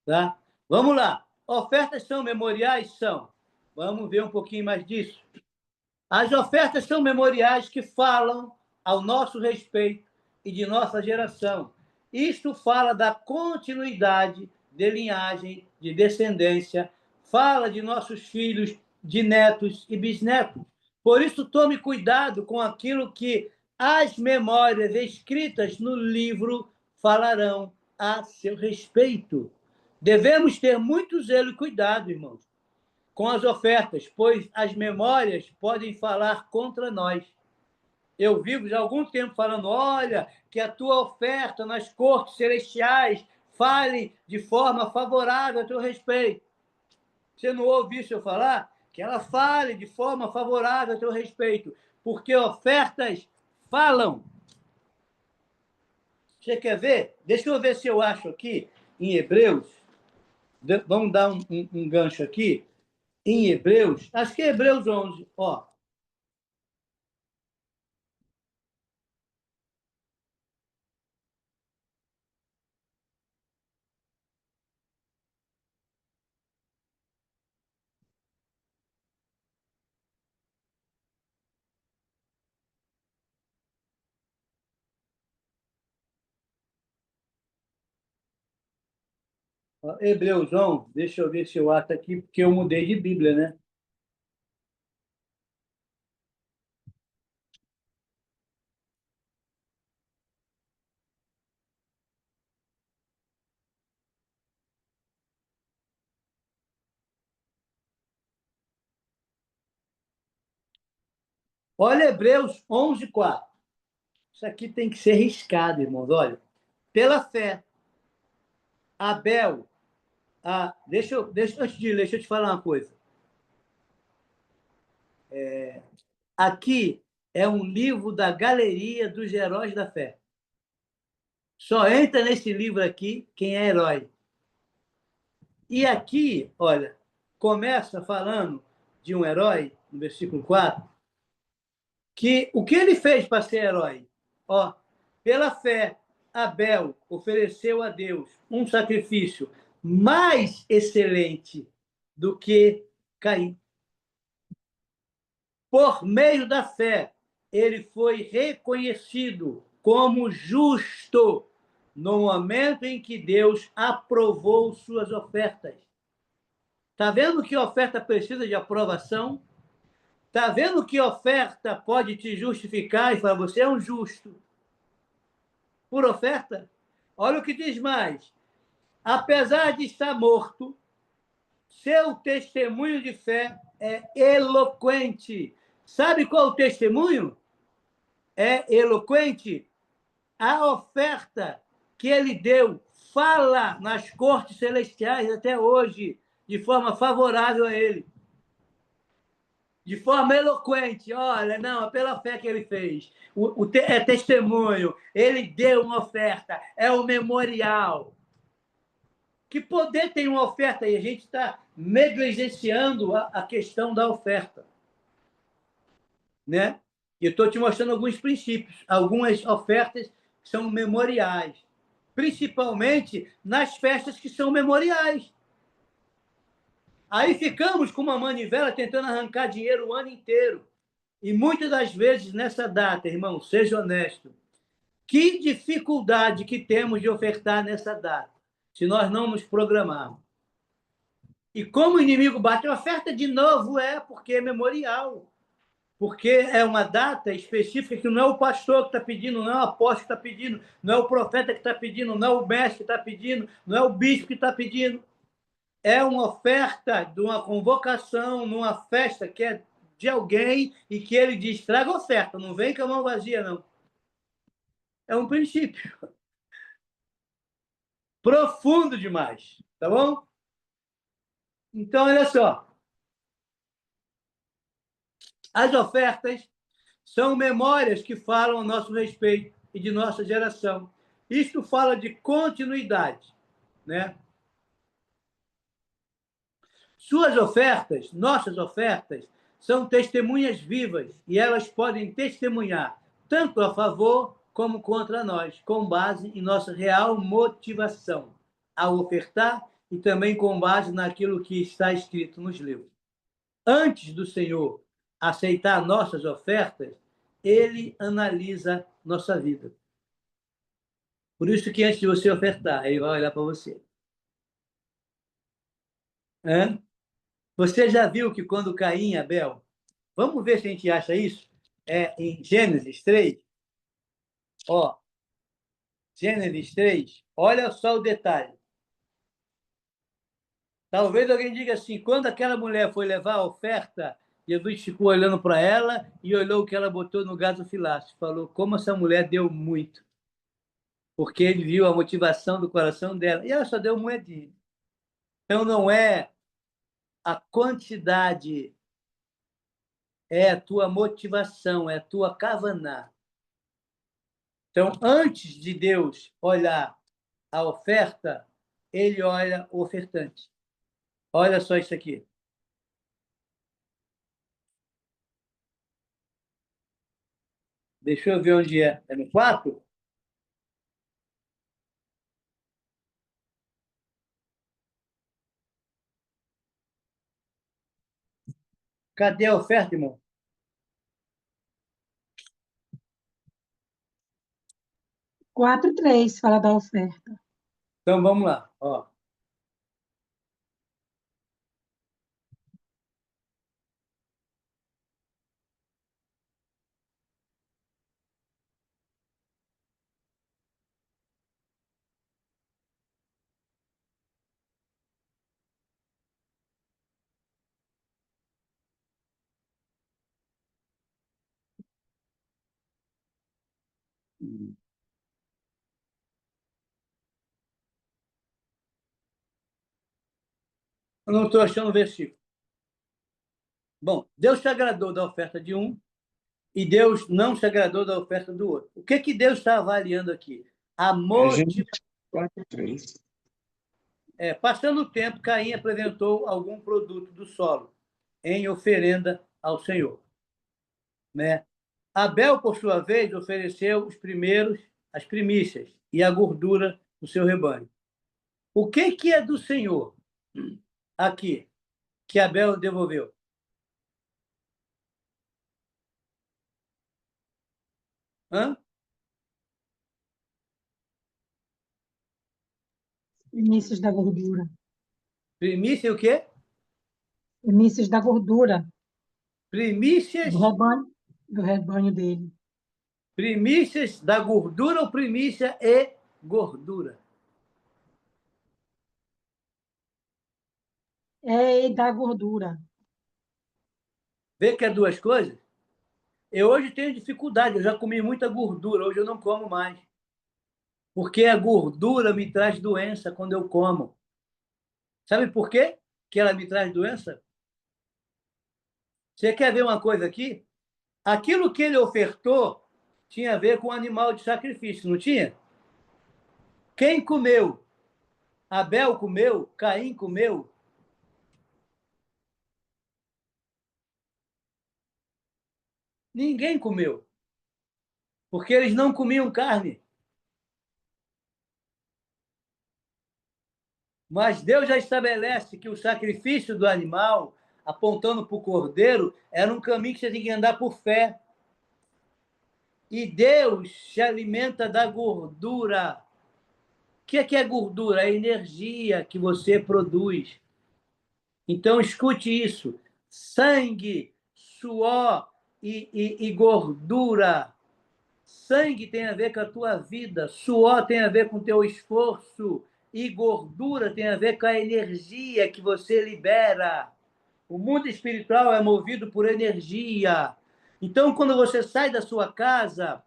Tá? Vamos lá. Ofertas são memoriais? São. Vamos ver um pouquinho mais disso. As ofertas são memoriais que falam ao nosso respeito e de nossa geração. Isto fala da continuidade de linhagem, de descendência, fala de nossos filhos, de netos e bisnetos. Por isso, tome cuidado com aquilo que as memórias escritas no livro falarão a seu respeito. Devemos ter muito zelo e cuidado, irmãos, com as ofertas, pois as memórias podem falar contra nós. Eu vivo já há algum tempo falando, olha, que a tua oferta nas cortes celestiais fale de forma favorável a teu respeito. Você não ouve isso eu falar? Que ela fale de forma favorável a teu respeito, porque ofertas falam. Você quer ver? Deixa eu ver se eu acho aqui, em Hebreus, vamos dar um gancho aqui, em Hebreus, acho que é Hebreus 11, ó. Hebreus 11, deixa eu ver se eu acho aqui, porque eu mudei de Bíblia, né? Olha Hebreus 11, 4. Isso aqui tem que ser riscado, irmãos. Olha, pela fé, Abel... antes de ler, deixa eu te falar uma coisa. Aqui é um livro da galeria dos heróis da fé. Só entra nesse livro aqui quem é herói. E aqui, olha, começa falando de um herói, no versículo 4, que o que ele fez para ser herói? Ó, pela fé, Abel ofereceu a Deus um sacrifício mais excelente do que Caim. Por meio da fé, ele foi reconhecido como justo no momento em que Deus aprovou suas ofertas. Está vendo que oferta precisa de aprovação? Está vendo que oferta pode te justificar e falar, você é um justo? Por oferta? Olha o que diz mais. Apesar de estar morto, seu testemunho de fé é eloquente. Sabe qual é o testemunho? É eloquente. A oferta que ele deu fala nas cortes celestiais até hoje, de forma favorável a ele. de forma eloquente. Olha, não, é pela fé que ele fez. É testemunho. Ele deu uma oferta. É o memorial. Que poder tem uma oferta? E a gente está negligenciando a questão da oferta. Né? Eu estou te mostrando alguns princípios, algumas ofertas que são memoriais. Principalmente nas festas que são memoriais. Aí ficamos com uma manivela tentando arrancar dinheiro o ano inteiro. E muitas das vezes, nessa data, irmão, seja honesto, que dificuldade que temos de ofertar nessa data, se nós não nos programarmos. E como o inimigo bate a oferta, de novo, porque é memorial. Porque é uma data específica que não é o pastor que está pedindo, não é o apóstolo que está pedindo, não é o profeta que está pedindo, não é o mestre que está pedindo, não é o bispo que está pedindo. É uma oferta de uma convocação, numa festa que é de alguém e que ele diz, traga oferta, não vem com a mão vazia, não. É um princípio profundo demais, tá bom? Então, olha só. As ofertas são memórias que falam a nosso respeito e de nossa geração. Isto fala de continuidade, né? Suas ofertas, nossas ofertas, são testemunhas vivas e elas podem testemunhar tanto a favor como contra nós, com base em nossa real motivação ao ofertar e também com base naquilo que está escrito nos livros. Antes do Senhor aceitar nossas ofertas, ele analisa nossa vida. Por isso que antes de você ofertar, ele vai olhar para você. Você já viu que quando Caim e Abel... Vamos ver se a gente acha isso? Em Gênesis 3. Ó, Gênesis 3. Olha só o detalhe. Talvez alguém diga assim, quando aquela mulher foi levar a oferta, Jesus ficou olhando para ela e olhou o que ela botou no gasofilácio. Falou, como essa mulher deu muito. Porque ele viu a motivação do coração dela. E ela só deu moedinha. Então, não é a quantidade, é a tua motivação, é a tua kavaná. Então, antes de Deus olhar a oferta, ele olha o ofertante. Olha só isso aqui. Deixa eu ver onde é. É no 4? Cadê a oferta, irmão? 4:3 fala da oferta. Então, vamos lá. Ó. Eu não estou achando o versículo. Bom, Deus se agradou da oferta de um e Deus não se agradou da oferta do outro. O que Deus está avaliando aqui? A Gênesis motivação. 4:3. Passando o tempo, Caim apresentou algum produto do solo em oferenda ao Senhor. Né? Abel, por sua vez, ofereceu as primícias e a gordura do seu rebanho. O que é do Senhor aqui que Abel devolveu? Hã? Primícias da gordura. Primícia o quê? Primícias da gordura Primícias, do rebanho dele. primícias da gordura ou primícia e gordura? E da gordura. Vê que é duas coisas? Eu hoje tenho dificuldade, eu já comi muita gordura, hoje eu não como mais. Porque a gordura me traz doença quando eu como. Sabe por quê que ela me traz doença? Você quer ver uma coisa aqui? Aquilo que ele ofertou tinha a ver com o animal de sacrifício, não tinha? Quem comeu? Abel comeu? Caim comeu? Ninguém comeu, porque eles não comiam carne. Mas Deus já estabelece que o sacrifício do animal, apontando para o cordeiro, era um caminho que você tem que andar por fé. E Deus se alimenta da gordura. O que é gordura? É a energia que você produz. Então, escute isso: sangue, suor e gordura. Sangue tem a ver com a tua vida, suor tem a ver com o teu esforço, e gordura tem a ver com a energia que você libera. O mundo espiritual é movido por energia. Então, quando você sai da sua casa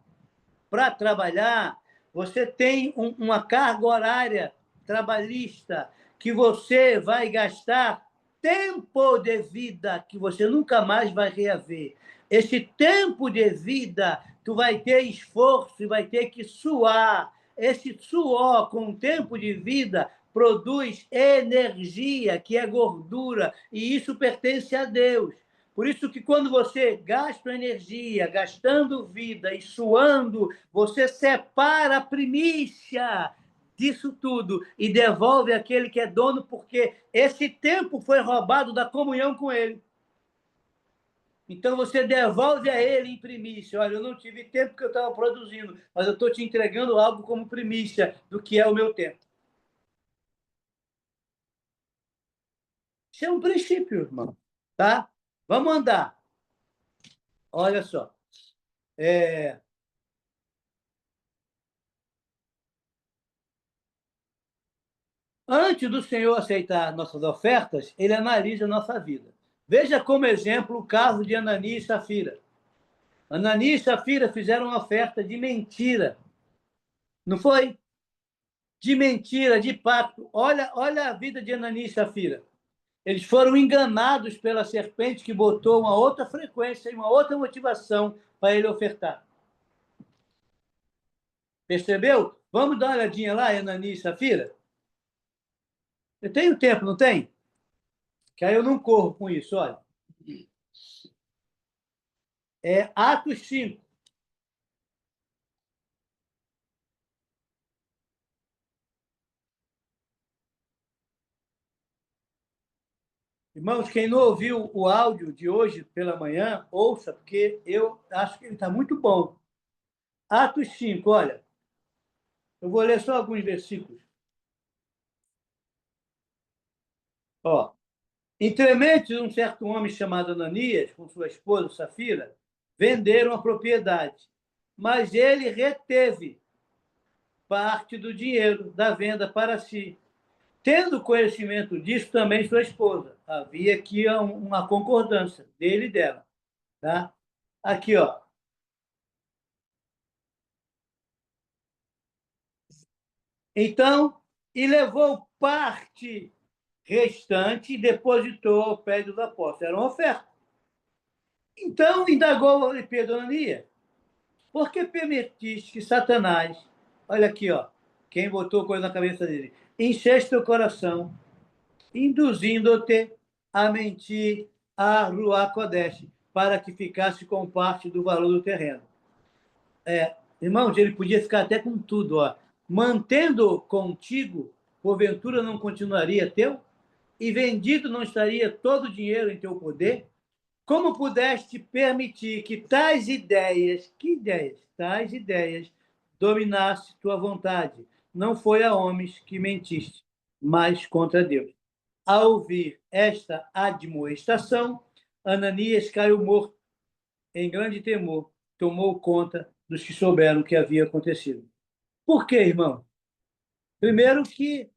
para trabalhar, você tem uma carga horária trabalhista que você vai gastar tempo de vida que você nunca mais vai reaver. Esse tempo de vida, tu vai ter esforço e vai ter que suar. Esse suor com tempo de vida produz energia, que é gordura, e isso pertence a Deus. Por isso que quando você gasta energia, gastando vida e suando, você separa a primícia disso tudo e devolve àquele que é dono, porque esse tempo foi roubado da comunhão com ele. Então você devolve a ele em primícia. Olha, eu não tive tempo que eu estava produzindo, mas eu estou te entregando algo como primícia do que é o meu tempo. Isso é um princípio, irmão. Tá? Vamos andar. Olha só. Antes do Senhor aceitar nossas ofertas, ele analisa a nossa vida. Veja como exemplo o caso de Ananias e Safira. Ananias e Safira fizeram uma oferta de mentira. Não foi? De mentira, de pacto. Olha a vida de Ananias e Safira. Eles foram enganados pela serpente que botou uma outra frequência e uma outra motivação para ele ofertar. Percebeu? Vamos dar uma olhadinha lá, Ananias e Safira? Eu tenho tempo, não tem? Que aí eu não corro com isso, olha. Atos 5. Irmãos, quem não ouviu o áudio de hoje pela manhã, ouça, porque eu acho que ele está muito bom. Atos 5, olha. Eu vou ler só alguns versículos. Ó. Entre mentes, um certo homem chamado Ananias, com sua esposa Safira, venderam a propriedade, mas ele reteve parte do dinheiro da venda para si. Tendo conhecimento disso, também sua esposa. Havia aqui uma concordância dele e dela. Tá? Aqui, ó. Então, e levou parte restante e depositou ao pé dos apóstolos. Era uma oferta. Então, indagou Pedro Ananias, por que permitiste que Satanás, olha aqui, ó, quem botou coisa na cabeça dele, enchesse teu coração, induzindo-te a mentir a Ruach Kodesh, para que ficasse com parte do valor do terreno. Irmãos, ele podia ficar até com tudo, ó. Mantendo contigo, porventura não continuaria teu? E vendido não estaria todo o dinheiro em teu poder? Como pudeste permitir que tais ideias, tais ideias, dominasse tua vontade? Não foi a homens que mentiste, mas contra Deus. Ao ouvir esta admoestação, Ananias caiu morto em grande temor, tomou conta dos que souberam o que havia acontecido. Por quê, irmão? Primeiro que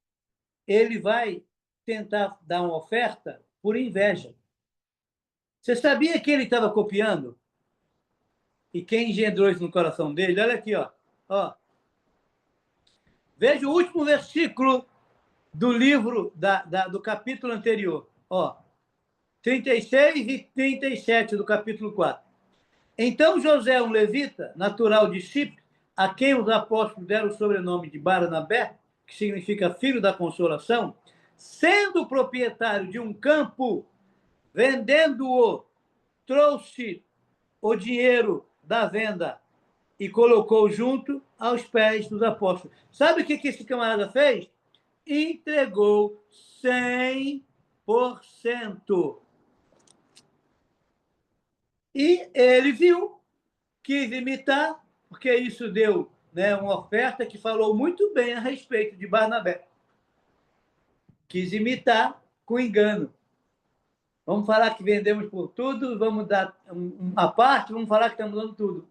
ele vai tentar dar uma oferta por inveja. Você sabia que ele estava copiando? E quem engendrou isso no coração dele? Olha aqui, ó. Veja o último versículo do livro, do capítulo anterior. Ó. 36 e 37 do capítulo 4. Então José, um levita, natural de Chipre, a quem os apóstolos deram o sobrenome de Barnabé, que significa filho da consolação, sendo proprietário de um campo, vendendo-o, trouxe o dinheiro da venda e colocou junto aos pés dos apóstolos. Sabe o que esse camarada fez? Entregou 100%. E ele viu, quis imitar, porque isso deu, né, uma oferta que falou muito bem a respeito de Barnabé. Quis imitar com engano. Vamos falar que vendemos por tudo, vamos dar uma parte, vamos falar que estamos dando tudo.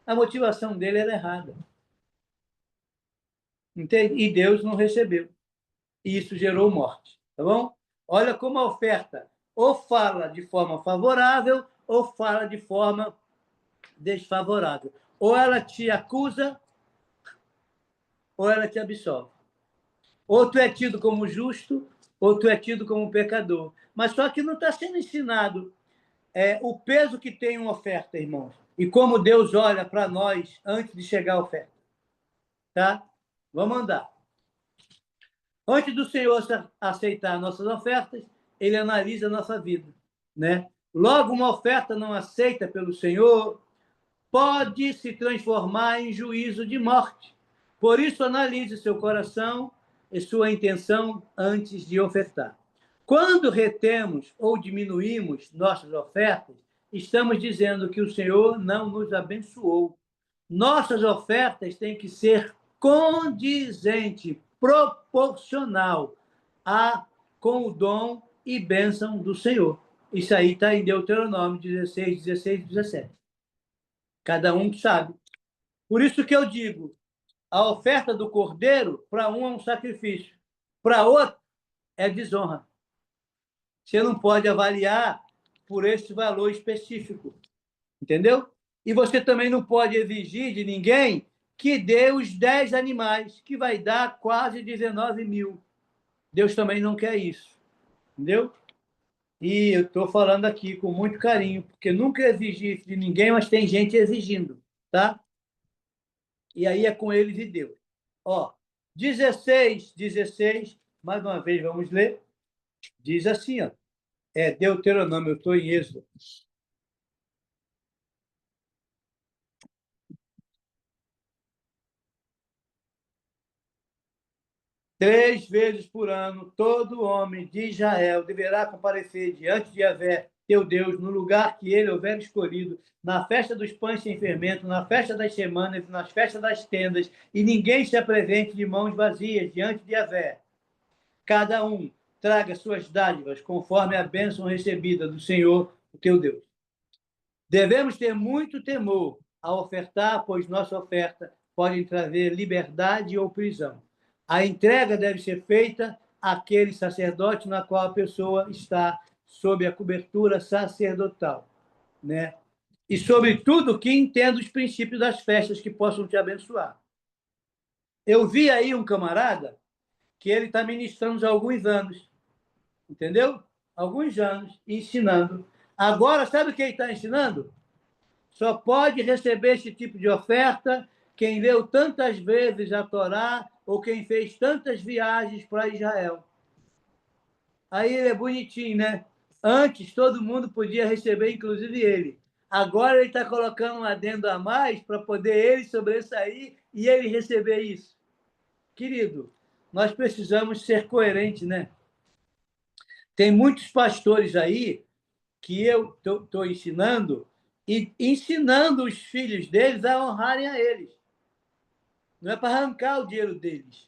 A motivação dele era errada. Entende? E Deus não recebeu. E isso gerou morte. Tá bom? Olha como a oferta ou fala de forma favorável ou fala de forma desfavorável. Ou ela te acusa ou ela te absolve. Ou tu é tido como justo ou tu é tido como pecador. Mas só que não está sendo ensinado o peso que tem uma oferta, irmãos. E como Deus olha para nós antes de chegar a oferta. Tá? Vamos andar. Antes do Senhor aceitar nossas ofertas, ele analisa a nossa vida, né? Logo, uma oferta não aceita pelo Senhor pode se transformar em juízo de morte. Por isso, analise seu coração e sua intenção antes de ofertar. Quando retemos ou diminuímos nossas ofertas, estamos dizendo que o Senhor não nos abençoou. Nossas ofertas têm que ser condizente, proporcional com o dom e bênção do Senhor. Isso aí está em Deuteronômio 16, 16 e 17. Cada um sabe. Por isso que eu digo, a oferta do cordeiro, para um é um sacrifício, para outro é desonra. Você não pode avaliar por esse valor específico. Entendeu? E você também não pode exigir de ninguém que dê os 10 animais, que vai dar quase 19 mil. Deus também não quer isso. Entendeu? E eu estou falando aqui com muito carinho, porque nunca exigi isso de ninguém, mas tem gente exigindo. Tá? E aí é com eles e Deus. Ó, 16, mais uma vez, vamos ler. Diz assim, ó. Deuteronômio, eu estou em Êxodo. 3 vezes por ano, todo homem de Israel deverá comparecer diante de Yahvé, teu Deus, no lugar que ele houver escolhido, na festa dos pães sem fermento, na festa das semanas, nas festas das tendas, e ninguém se apresente de mãos vazias diante de Yahvé. Cada um traga suas dádivas conforme a bênção recebida do Senhor, o teu Deus. Devemos ter muito temor ao ofertar, pois nossa oferta pode trazer liberdade ou prisão. A entrega deve ser feita àquele sacerdote na qual a pessoa está sob a cobertura sacerdotal, né? E, sobretudo, que entenda os princípios das festas que possam te abençoar. Eu vi aí um camarada que ele está ministrando há alguns anos, entendeu? Alguns anos, ensinando. Agora, sabe o que ele está ensinando? Só pode receber esse tipo de oferta quem leu tantas vezes a Torá ou quem fez tantas viagens para Israel. Aí ele é bonitinho, né? Antes, todo mundo podia receber, inclusive ele. Agora ele está colocando um adendo a mais para poder ele sobressair e ele receber isso. Querido, nós precisamos ser coerentes, né? Tem muitos pastores aí que eu estou ensinando e ensinando os filhos deles a honrarem a eles. Não é para arrancar o dinheiro deles.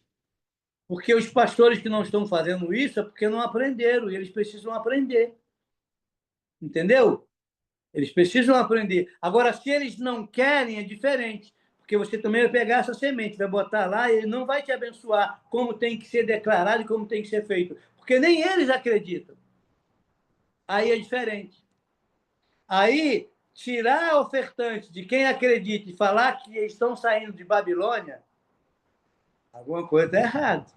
Porque os pastores que não estão fazendo isso é porque não aprenderam, e eles precisam aprender. Entendeu? Eles precisam aprender. Agora, se eles não querem, é diferente. Porque você também vai pegar essa semente, vai botar lá e ele não vai te abençoar como tem que ser declarado e como tem que ser feito. Porque nem eles acreditam. Aí é diferente. Aí, tirar a ofertante de quem acredita e falar que estão saindo de Babilônia, alguma coisa está errada.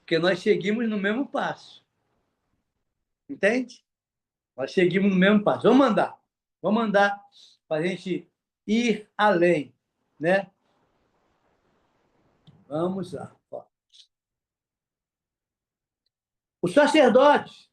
Porque nós seguimos no mesmo passo. Entende? Nós seguimos no mesmo passo. Vamos andar para a gente ir além, né? Vamos lá. Ó. O sacerdote,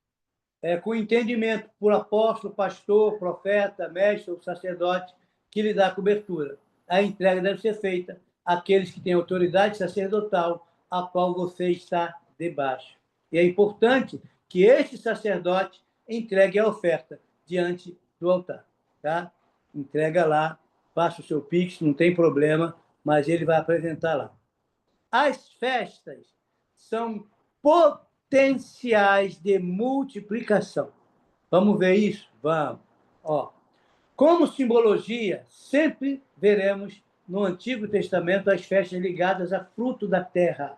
com entendimento por apóstolo, pastor, profeta, mestre ou sacerdote, que lhe dá cobertura. A entrega deve ser feita àqueles que têm autoridade sacerdotal, a qual você está debaixo. E é importante que este sacerdote entregue a oferta diante do altar. Tá? Entrega lá, faça o seu pix, não tem problema, mas ele vai apresentar lá. As festas são potenciais de multiplicação. Vamos ver isso? Vamos. Ó, como simbologia, sempre veremos no Antigo Testamento as festas ligadas a fruto da terra.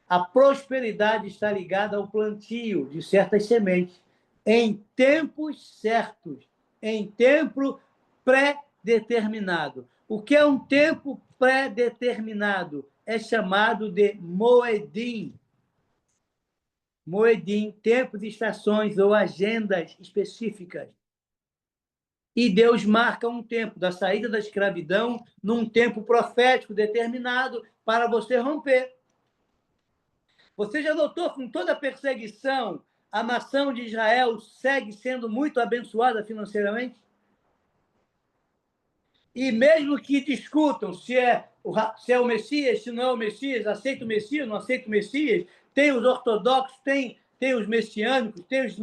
A prosperidade está ligada ao plantio de certas sementes em tempos certos, em tempo pré-determinado. O que é um tempo pré-determinado? É chamado de Moedim. Moedim, tempos, estações ou agendas específicas. E Deus marca um tempo da saída da escravidão num tempo profético determinado para você romper. Você já notou, com toda a perseguição, a nação de Israel segue sendo muito abençoada financeiramente? E mesmo que discutam se é o Messias, se não é o Messias, aceita o Messias, não aceita o Messias, tem os ortodoxos, tem os messiânicos, tem os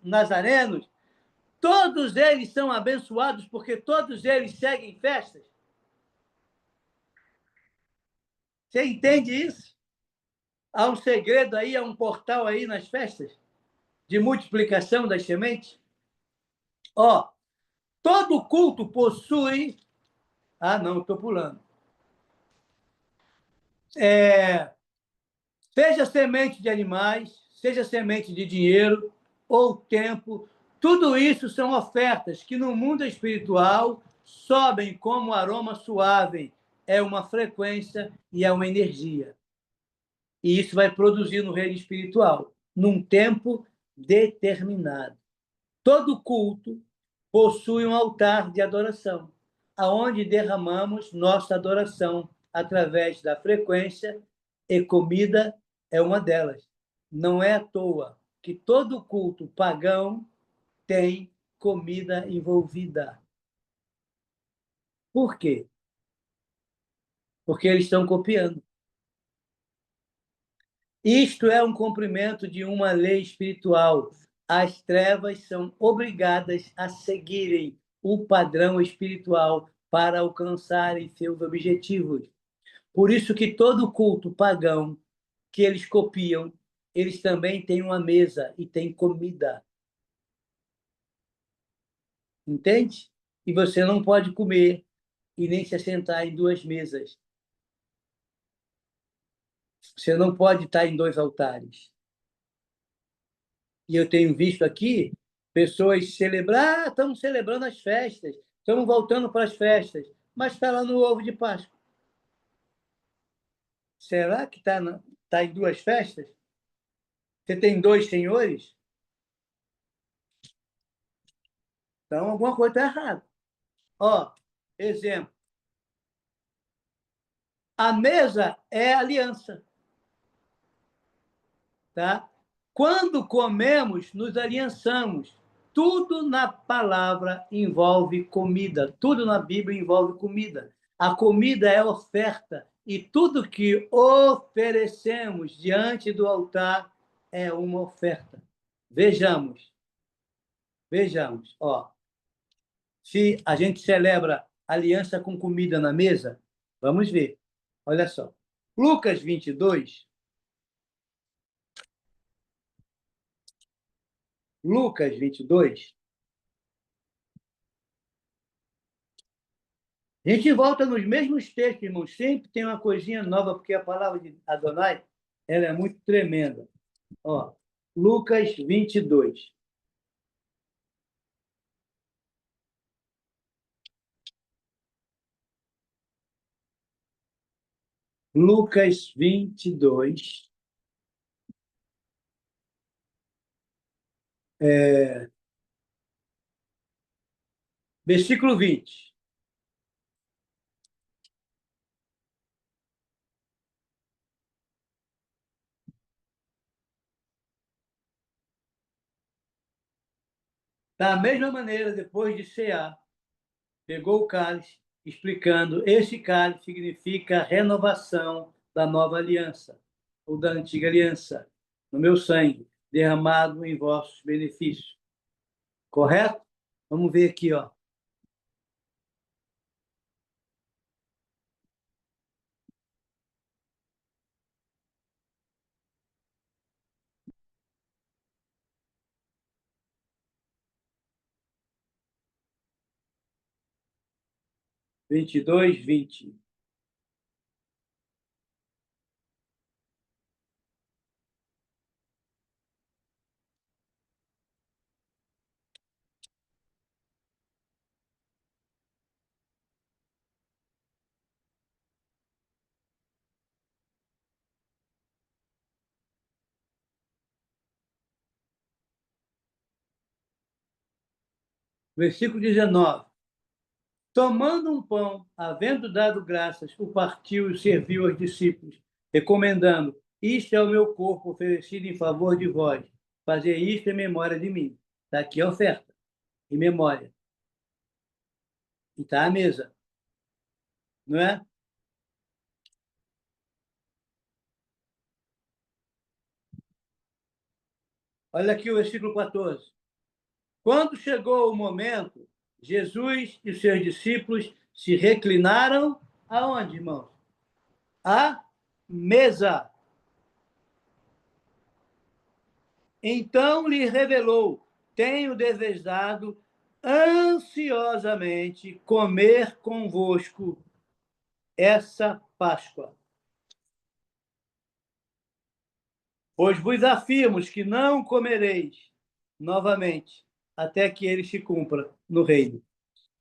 nazarenos, todos eles são abençoados porque todos eles seguem festas. Você entende isso? Há um segredo aí, há um portal aí nas festas de multiplicação das sementes. Ó, todo culto possui... Ah, não, estou pulando. Seja semente de animais, seja semente de dinheiro ou tempo, tudo isso são ofertas que no mundo espiritual sobem como aroma suave, é uma frequência e é uma energia. E isso vai produzir no reino espiritual, num tempo determinado. Todo culto possui um altar de adoração, aonde derramamos nossa adoração através da frequência, e comida é uma delas. Não é à toa que todo culto pagão tem comida envolvida. Por quê? Porque eles estão copiando. Isto é um cumprimento de uma lei espiritual. As trevas são obrigadas a seguirem o padrão espiritual para alcançarem seus objetivos. Por isso que todo culto pagão que eles copiam, eles também têm uma mesa e têm comida. Entende? E você não pode comer e nem se assentar em duas mesas. Você não pode estar em dois altares. E eu tenho visto aqui pessoas celebrar, estamos celebrando as festas, estamos voltando para as festas, mas está lá no ovo de Páscoa. Será que está em duas festas? Você tem dois senhores? Então, alguma coisa está errada. Ó, exemplo. A mesa é aliança. Tá? Quando comemos, nos aliançamos. Tudo na palavra envolve comida. Tudo na Bíblia envolve comida. A comida é oferta. E tudo que oferecemos diante do altar é uma oferta. Vejamos. Vejamos. Ó, se a gente celebra aliança com comida na mesa, vamos ver. Olha só. Lucas 22. Lucas 22. A gente volta nos mesmos textos, irmão. Sempre tem uma coisinha nova, porque a palavra de Adonai ela é muito tremenda. Ó, Lucas 22. Lucas 22. Versículo 20. Da mesma maneira, depois de cear, pegou o cálice, explicando: esse cálice significa a renovação da nova aliança, ou da antiga aliança, no meu sangue, derramado em vossos benefícios. Correto? Vamos ver aqui, ó. Vinte e dois, 20. Versículo 19. Tomando um pão, havendo dado graças, o partiu e serviu aos discípulos, recomendando: isto é o meu corpo oferecido em favor de vós. Fazer isto em memória de mim. Está aqui a oferta, em memória. E está a mesa, não é? Olha aqui o versículo 14. Quando chegou o momento, Jesus e os seus discípulos se reclinaram aonde, irmãos? À mesa. Então lhe revelou: tenho desejado ansiosamente comer convosco essa Páscoa. Pois vos afirmo que não comereis novamente até que ele se cumpra no reino.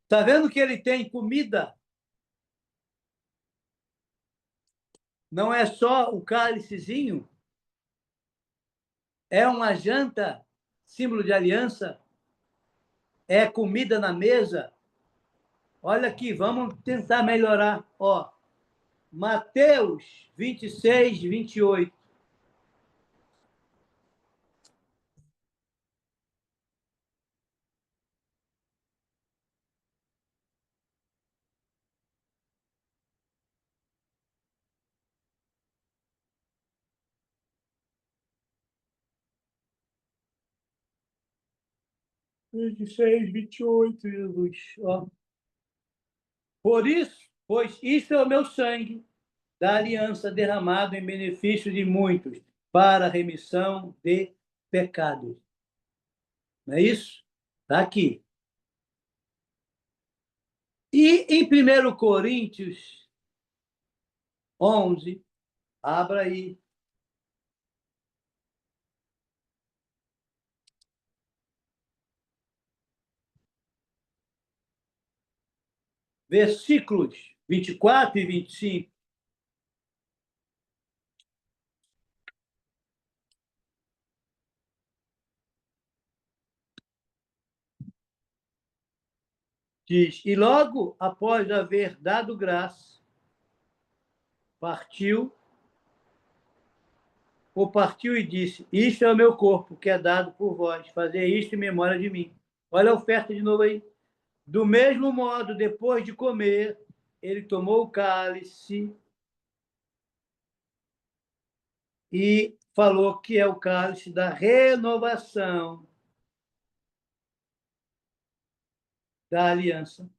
Está vendo que ele tem comida? Não é só o cálicezinho, é uma janta, símbolo de aliança, é comida na mesa. Olha aqui, vamos tentar melhorar. Ó, Mateus 26, 28. Jesus. Ó. Por isso, pois isto é o meu sangue da aliança derramado em benefício de muitos para a remissão de pecados. Não é isso? Está aqui. E em 1 Coríntios 11, abra aí. Versículos 24 e 25. Diz: e logo após haver dado graça, partiu e disse: isto é o meu corpo, que é dado por vós, fazer isto em memória de mim. Olha a oferta de novo aí. Do mesmo modo, depois de comer, ele tomou o cálice e falou que é o cálice da renovação da aliança,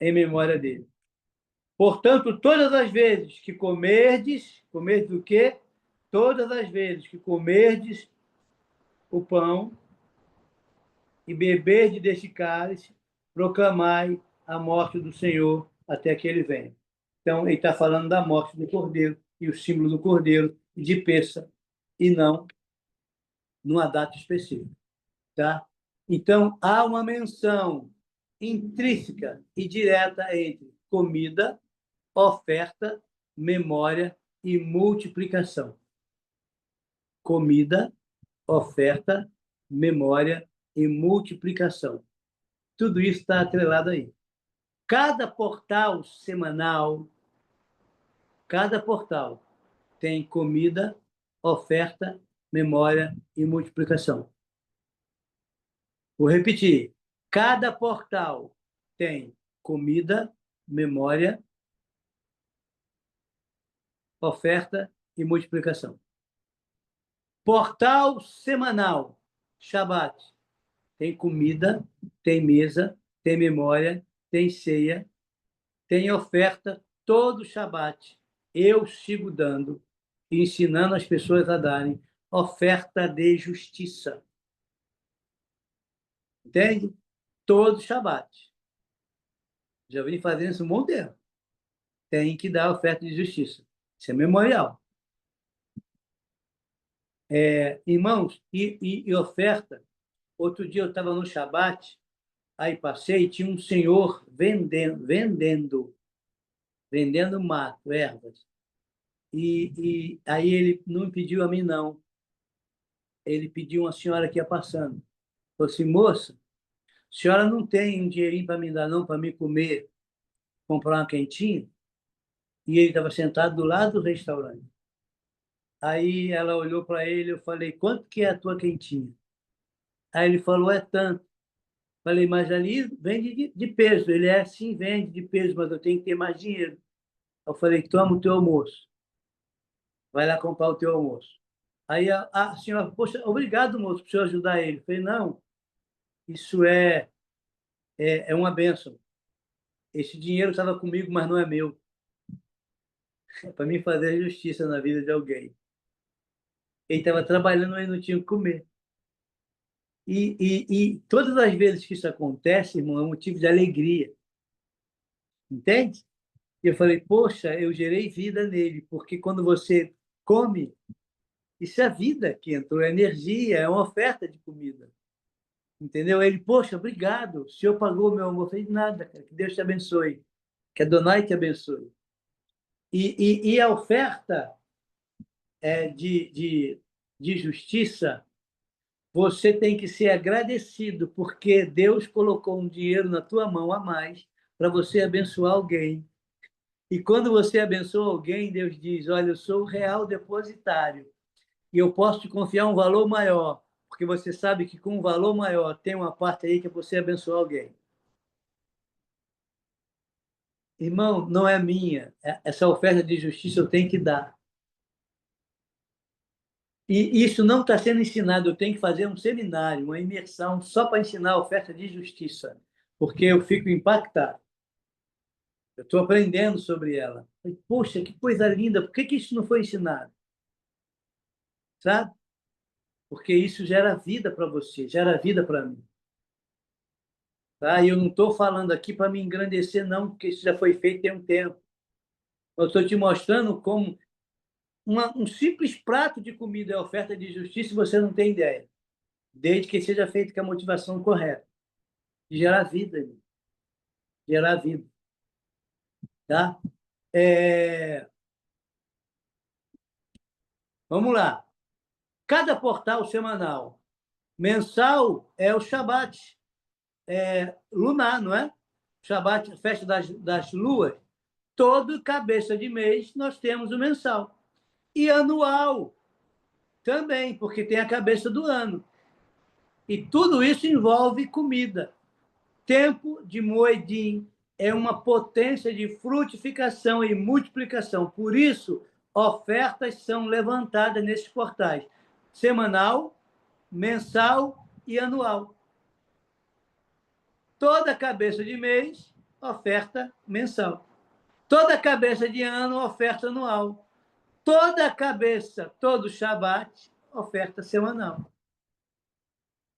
em memória dele. Portanto, todas as vezes que comerdes o quê? Todas as vezes que comerdes o pão e beberdes deste cálice, proclamai a morte do Senhor até que ele venha. Então, ele está falando da morte do Cordeiro e o símbolo do Cordeiro de Pêssego, e não numa data específica. Tá? Então, há uma menção intrínseca e direta entre comida, oferta, memória e multiplicação. Comida, oferta, memória e multiplicação. tudo isso está atrelado aí. Cada portal semanal, cada portal tem comida, oferta, memória e multiplicação. Vou repetir. Cada portal tem comida, memória, oferta e multiplicação. Portal semanal, Shabat, tem comida, tem mesa, tem memória, tem ceia, tem oferta todo Shabat. Eu sigo dando, ensinando as pessoas a darem oferta de justiça. Entende? Todo Shabat. Já vim fazendo isso um bom tempo. Tem que dar oferta de justiça. Isso é memorial. Irmãos, e oferta. Outro dia eu estava no Shabat, aí passei e tinha um senhor vendendo mato, ervas. E aí ele não pediu a mim, não. Ele pediu uma senhora que ia passando. Falou assim, moça, a senhora não tem um dinheirinho para me dar, não, para me comer, comprar uma quentinha? E ele estava sentado do lado do restaurante. Aí ela olhou para ele, eu falei, quanto que é a tua quentinha? Aí ele falou, é tanto. Falei, mas ali vende de peso. Ele é, sim, vende de peso, mas eu tenho que ter mais dinheiro. Eu falei, toma o teu almoço. Vai lá comprar o teu almoço. Aí a senhora, poxa, obrigado, moço, por senhor ajudar ele. Eu falei, não, isso é uma bênção. Esse dinheiro estava comigo, mas não é meu. É para mim fazer justiça na vida de alguém. Ele estava trabalhando, mas não tinha o que comer. E todas as vezes que isso acontece, irmão, é um motivo de alegria. Entende? E eu falei, poxa, eu gerei vida nele, porque quando você come, isso é vida que entrou, é energia, é uma oferta de comida. Entendeu? Ele, poxa, obrigado, o senhor pagou meu almoço. Eu falei, nada, cara, que Deus te abençoe, que Adonai te abençoe. E a oferta de justiça, você tem que ser agradecido, porque Deus colocou um dinheiro na tua mão a mais para você abençoar alguém. E quando você abençoa alguém, Deus diz, olha, eu sou o real depositário e eu posso te confiar um valor maior, porque você sabe que com um valor maior tem uma parte aí que é você abençoar alguém. Irmão, não é minha. Essa oferta de justiça eu tenho que dar. E isso não está sendo ensinado. Eu tenho que fazer um seminário, uma imersão, só para ensinar a oferta de justiça, porque eu fico impactado. Eu estou aprendendo sobre ela. Poxa, que coisa linda. Por que isso não foi ensinado? Sabe? Porque isso gera vida para você, gera vida para mim. Tá? E eu não estou falando aqui para me engrandecer, não, porque isso já foi feito tem um tempo. Eu estou te mostrando como um simples prato de comida é oferta de justiça e você não tem ideia. Desde que seja feito com a motivação correta. De gerar vida. Gerar vida. Tá? Vamos lá. Cada portal semanal. Mensal é o Shabat lunar, não é? Shabat, festa das luas. Todo cabeça de mês nós temos o mensal. E anual também, porque tem a cabeça do ano. E tudo isso envolve comida. Tempo de Moedim é uma potência de frutificação e multiplicação. Por isso, ofertas são levantadas nesses portais. Semanal, mensal e anual. Toda cabeça de mês, oferta mensal. Toda cabeça de ano, oferta anual. Toda cabeça, todo Shabat, oferta semanal.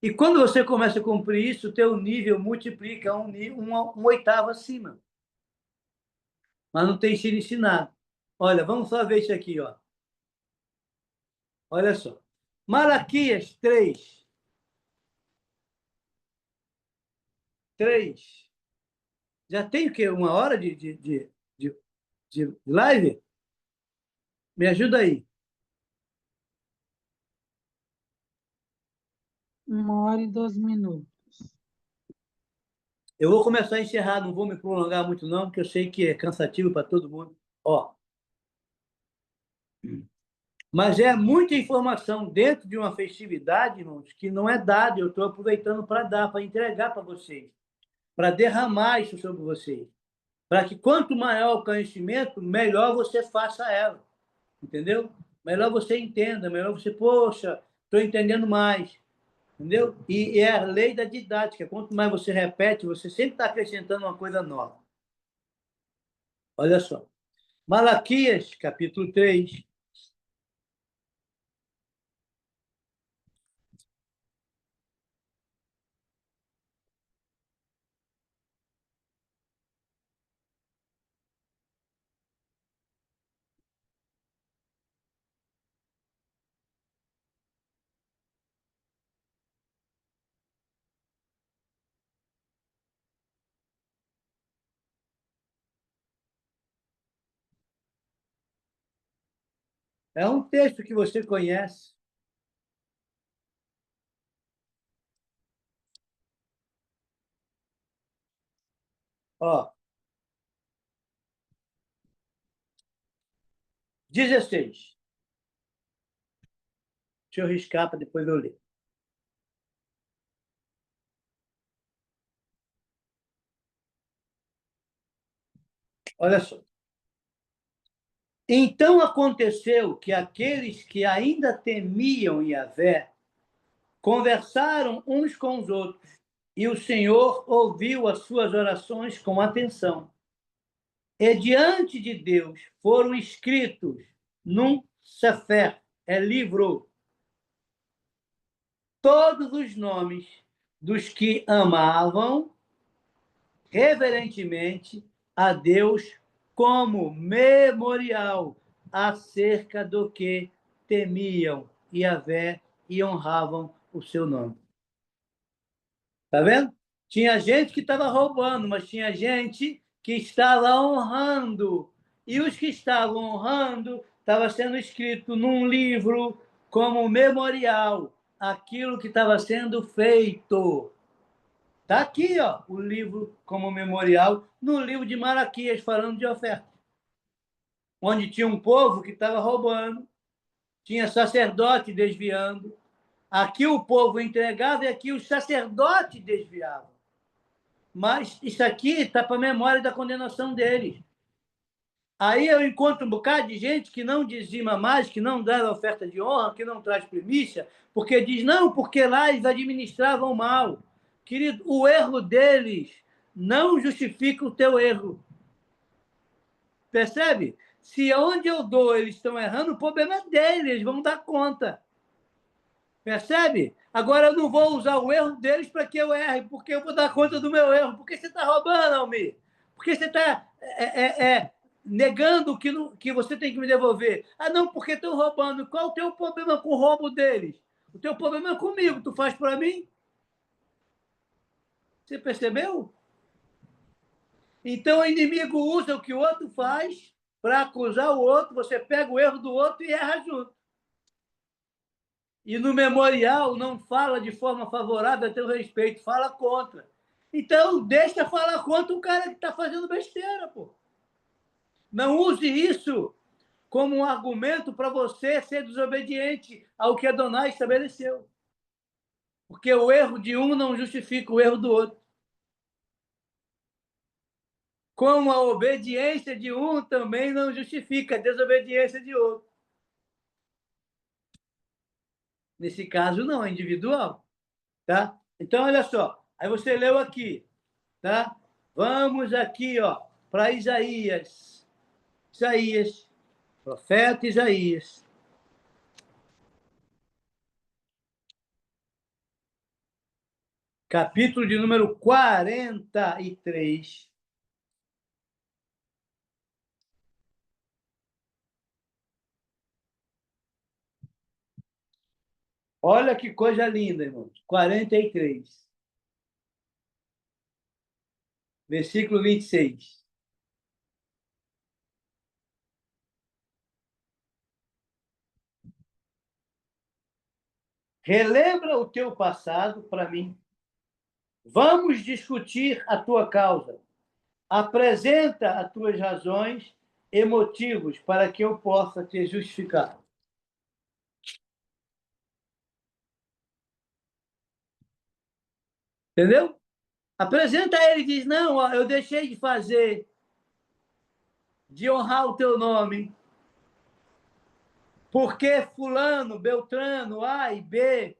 E quando você começa a cumprir isso, o teu nível multiplica um oitavo acima. Mas não tem sido ensinado. Olha, vamos só ver isso aqui, ó. Olha só. Malaquias 3. 3. Já tem o quê? Uma hora de live? Me ajuda aí. 1 hora e 12 minutos. Eu vou começar a encerrar, não vou me prolongar muito não, porque eu sei que é cansativo para todo mundo. Ó, mas é muita informação dentro de uma festividade, irmãos, que não é dada. Eu estou aproveitando para dar, para entregar para vocês, para derramar isso sobre vocês. Para que quanto maior o conhecimento, melhor você faça ela. Entendeu? Melhor você entenda, melhor você, poxa, estou entendendo mais. Entendeu? E é a lei da didática. Quanto mais você repete, você sempre está acrescentando uma coisa nova. Olha só. Malaquias, capítulo 3. É um texto que você conhece. Ó, 16. Deixa eu riscar para depois eu ler. Olha só. Então aconteceu que aqueles que ainda temiam Yahvé conversaram uns com os outros, e o Senhor ouviu as suas orações com atenção. E diante de Deus foram escritos num sefer, livro, todos os nomes dos que amavam reverentemente a Deus como memorial acerca do que temiam Yahvé e honravam o seu nome. Tá vendo? Tinha gente que estava roubando, mas tinha gente que estava honrando. E os que estavam honrando estava sendo escrito num livro como memorial aquilo que estava sendo feito. Está aqui, ó, o livro como memorial, no livro de Malaquias, falando de oferta. Onde tinha um povo que estava roubando, tinha sacerdote desviando. Aqui o povo entregava e aqui os sacerdotes desviavam. Mas isso aqui está para a memória da condenação deles. Aí eu encontro um bocado de gente que não dizima mais, que não dá oferta de honra, que não traz primícia, porque diz, não, porque lá eles administravam mal. Querido, o erro deles não justifica o teu erro. Percebe? Se onde eu dou eles estão errando, o problema é deles, eles vão dar conta. Percebe? Agora eu não vou usar o erro deles para que eu erre, porque eu vou dar conta do meu erro. Por que você está roubando, Almir? Por que você está negando que você tem que me devolver? Ah, não, porque estão roubando. Qual o teu problema com o roubo deles? O teu problema é comigo. Tu faz para mim? Você percebeu? Então o inimigo usa o que o outro faz para acusar o outro. Você pega o erro do outro e erra junto. E no memorial não fala de forma favorável a teu respeito, fala contra. Então, deixa falar contra o cara que está fazendo besteira, pô. Não use isso como um argumento para você ser desobediente ao que Adonai estabeleceu. Porque o erro de um não justifica o erro do outro. Como a obediência de um também não justifica a desobediência de outro. Nesse caso, não, é individual. Tá? Então, olha só. Aí você leu aqui. Tá? Vamos aqui, ó, para Isaías. Isaías, profeta Isaías. Capítulo de número 43. Olha que coisa linda, irmãos. 43. Versículo 26. Relembra o teu passado para mim. Vamos discutir a tua causa. Apresenta as tuas razões e motivos para que eu possa te justificar. Entendeu? Apresenta a ele e diz, não, ó, eu deixei de fazer, de honrar o teu nome, porque fulano, beltrano, A e B,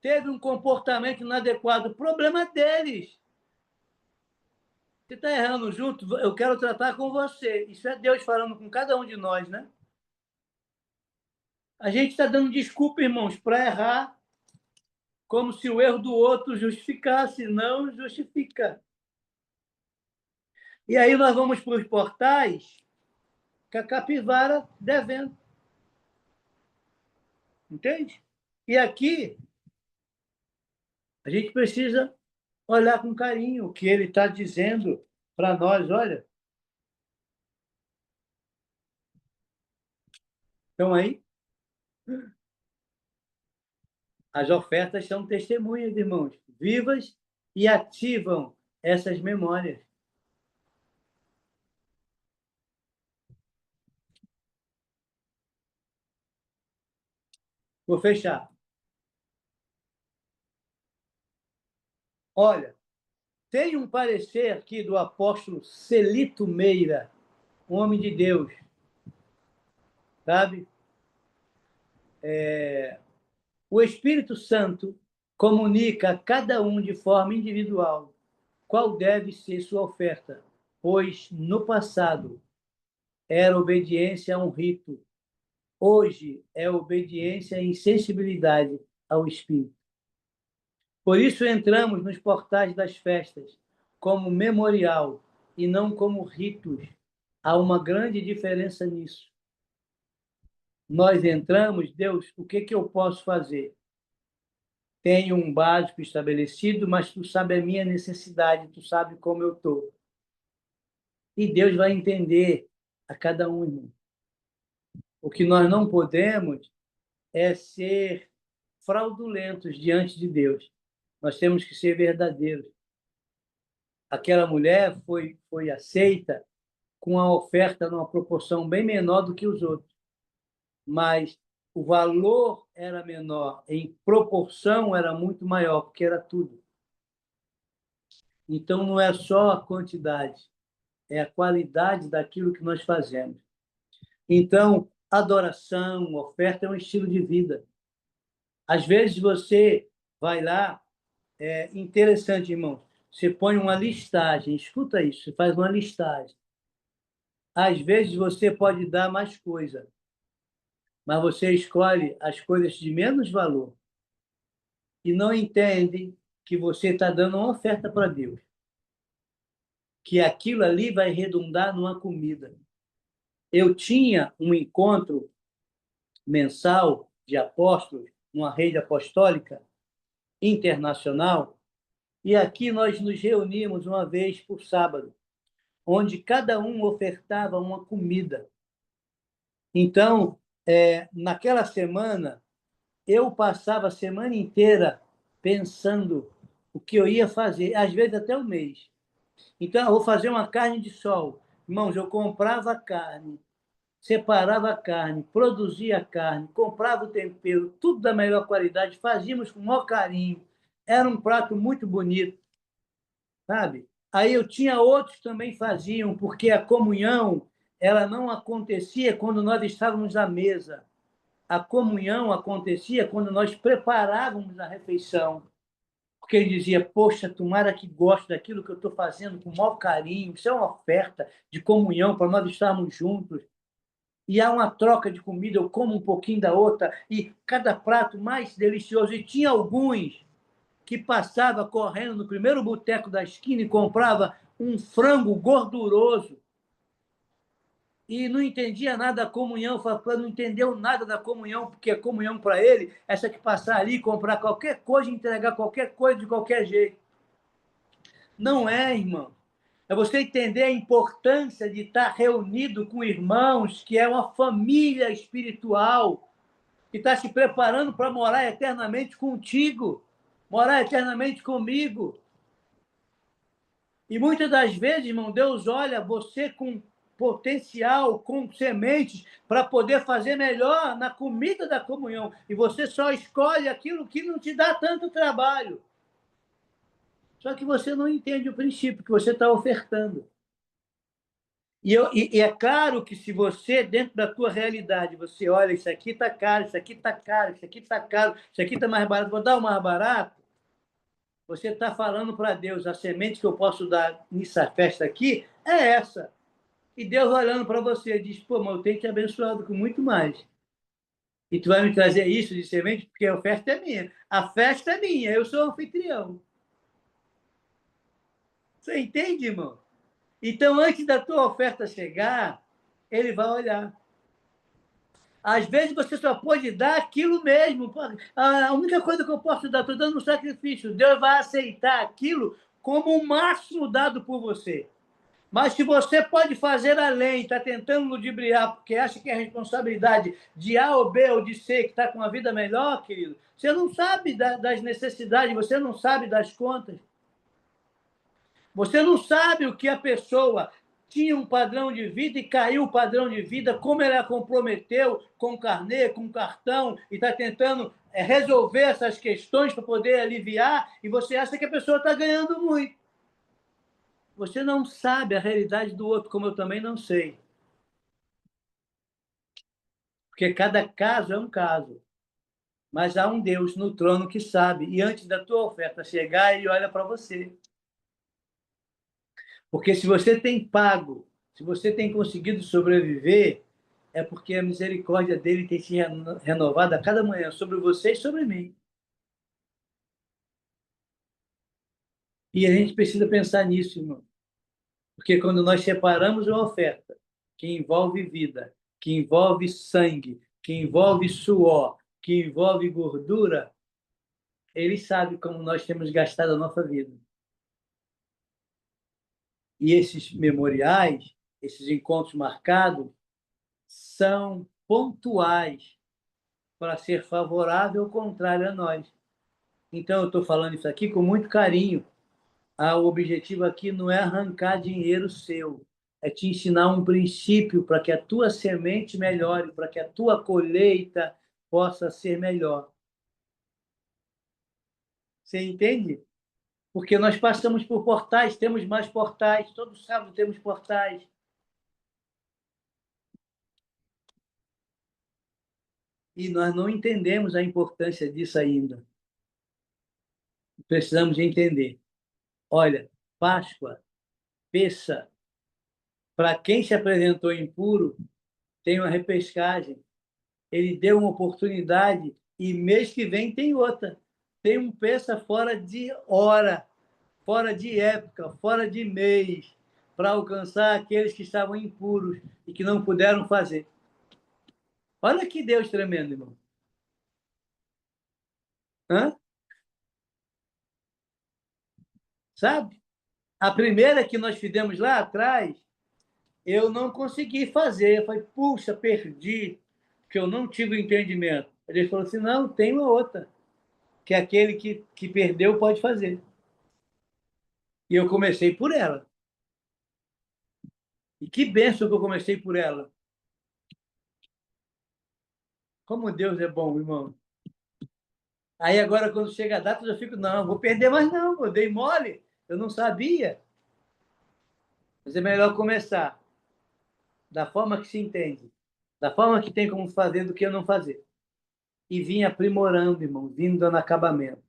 teve um comportamento inadequado. O problema é deles. Você está errando junto, eu quero tratar com você. Isso é Deus falando com cada um de nós, né? A gente está dando desculpa, irmãos, para errar, como se o erro do outro justificasse. Não justifica. E aí nós vamos para os portais com a capivara devendo. Entende? E aqui a gente precisa olhar com carinho o que ele está dizendo para nós. Olha, estão aí? As ofertas são testemunhas, irmãos, vivas e ativam essas memórias. Vou fechar. Olha, tem um parecer aqui do apóstolo Celito Meira, um homem de Deus, sabe? O Espírito Santo comunica a cada um de forma individual qual deve ser sua oferta, pois no passado era obediência a um rito, hoje é obediência e sensibilidade ao Espírito. Por isso entramos nos portais das festas como memorial e não como ritos. Há uma grande diferença nisso. Nós entramos, Deus, o que eu posso fazer? Tenho um básico estabelecido, mas tu sabe a minha necessidade, tu sabe como eu estou. E Deus vai entender a cada um, irmão. O que nós não podemos é ser fraudulentos diante de Deus. Nós temos que ser verdadeiros. Aquela mulher foi aceita com a oferta numa proporção bem menor do que os outros. Mas o valor era menor, em proporção era muito maior, porque era tudo. Então, não é só a quantidade, é a qualidade daquilo que nós fazemos. Então, adoração, oferta é um estilo de vida. Às vezes você vai lá, é interessante, irmão, você põe uma listagem, escuta isso, você faz uma listagem. Às vezes você pode dar mais coisa, mas você escolhe as coisas de menos valor e não entende que você está dando uma oferta para Deus, que aquilo ali vai redundar numa comida. Eu tinha um encontro mensal de apóstolos, numa rede apostólica internacional, e aqui nós nos reunimos uma vez por sábado, onde cada um ofertava uma comida. Então, naquela semana, eu passava a semana inteira pensando o que eu ia fazer, às vezes até um mês. Então, eu vou fazer uma carne de sol. Irmãos, eu comprava a carne, separava a carne, produzia a carne, comprava o tempero, tudo da melhor qualidade, fazíamos com o maior carinho. Era um prato muito bonito, sabe? Aí eu tinha outros que também faziam, porque a comunhão ela não acontecia quando nós estávamos à mesa. A comunhão acontecia quando nós preparávamos a refeição. Porque ele dizia, poxa, tomara que goste daquilo que eu estou fazendo com o maior carinho. Isso é uma oferta de comunhão para nós estarmos juntos. E há uma troca de comida, eu como um pouquinho da outra, e cada prato mais delicioso. E tinha alguns que passava correndo no primeiro boteco da esquina e comprava um frango gorduroso e não entendia nada da comunhão, não entendeu nada da comunhão, porque a comunhão para ele, essa que passar ali, comprar qualquer coisa, entregar qualquer coisa de qualquer jeito. Não é, irmão. É você entender a importância de estar reunido com irmãos, que é uma família espiritual, que está se preparando para morar eternamente contigo. morar eternamente comigo. E muitas das vezes, irmão, Deus olha você com potencial, com sementes, para poder fazer melhor na comida da comunhão. E você só escolhe aquilo que não te dá tanto trabalho. Só que você não entende o princípio que você está ofertando. E é claro que se você, dentro da tua realidade, você olha, isso aqui está caro, isso aqui está caro, isso aqui está caro, isso aqui está mais barato, vou dar o mais barato, você está falando para Deus, a semente que eu posso dar nessa festa aqui é essa. E Deus olhando para você diz, pô, mas eu tenho te abençoado com muito mais. E tu vai me trazer isso de semente, porque a oferta é minha. A festa é minha, eu sou o anfitrião. Você entende, irmão? Então, antes da tua oferta chegar, ele vai olhar. Às vezes você só pode dar aquilo mesmo. A única coisa que eu posso dar, estou dando um sacrifício. Deus vai aceitar aquilo como o máximo dado por você. Mas se você pode fazer além, está tentando ludibriar, porque acha que é a responsabilidade de A ou B ou de C, que está com uma vida melhor, querido, você não sabe das necessidades, você não sabe das contas. Você não sabe o que a pessoa tinha um padrão de vida e caiu o padrão de vida, como ela comprometeu com carnê, com cartão, e está tentando resolver essas questões para poder aliviar, e você acha que a pessoa está ganhando muito. Você não sabe a realidade do outro, como eu também não sei. Porque cada caso é um caso. Mas há um Deus no trono que sabe, e antes da tua oferta chegar, ele olha para você. Porque se você tem pago, se você tem conseguido sobreviver, é porque a misericórdia dele tem se renovado a cada manhã sobre você e sobre mim. E a gente precisa pensar nisso, irmão. Porque quando nós separamos uma oferta que envolve vida, que envolve sangue, que envolve suor, que envolve gordura, ele sabe como nós temos gastado a nossa vida. E esses memoriais, esses encontros marcados, são pontuais para ser favorável ou contrário a nós. Então, eu estou falando isso aqui com muito carinho. O objetivo aqui não é arrancar dinheiro seu, é te ensinar um princípio para que a tua semente melhore, para que a tua colheita possa ser melhor. Você entende? Porque nós passamos por portais, temos mais portais, todo sábado temos portais. E nós não entendemos a importância disso ainda. Precisamos entender. Olha, Páscoa, peça, para quem se apresentou impuro, tem uma repescagem. Ele deu uma oportunidade e mês que vem tem outra. Tem um peça fora de hora, fora de época, fora de mês, para alcançar aqueles que estavam impuros e que não puderam fazer. Olha que Deus tremendo, irmão. Hã? Sabe? A primeira que nós fizemos lá atrás, eu não consegui fazer. Eu falei, puxa, perdi, porque eu não tive o entendimento. Ele falou assim, não, tem uma outra, que aquele que perdeu pode fazer. E eu comecei por ela. E que bênção que eu comecei por ela. Como Deus é bom, irmão. Aí agora, quando chega a data, eu já fico, não, vou perder mais não, eu dei mole, eu não sabia. Mas é melhor começar da forma que se entende, da forma que tem como fazer do que eu não fazer. E vim aprimorando, irmão, vindo dando acabamento.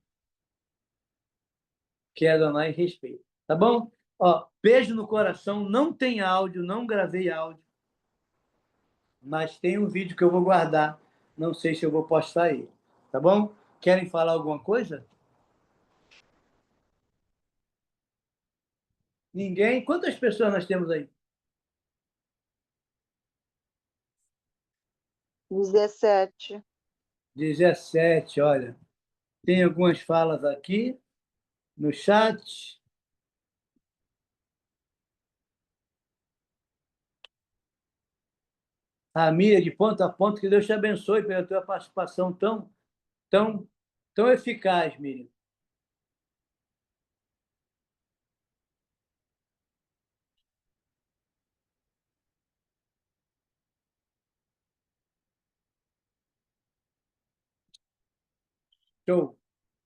Quero amar e respeito. Tá bom? Ó, beijo no coração, não tem áudio, não gravei áudio, mas tem um vídeo que eu vou guardar. Não sei se eu vou postar aí. Tá bom? Querem falar alguma coisa? Ninguém? Quantas pessoas nós temos aí? 17. 17, olha. Tem algumas falas aqui no chat. Ramília, de ponta a ponta, que Deus te abençoe pela tua participação tão, tão eficaz, Miriam. Show.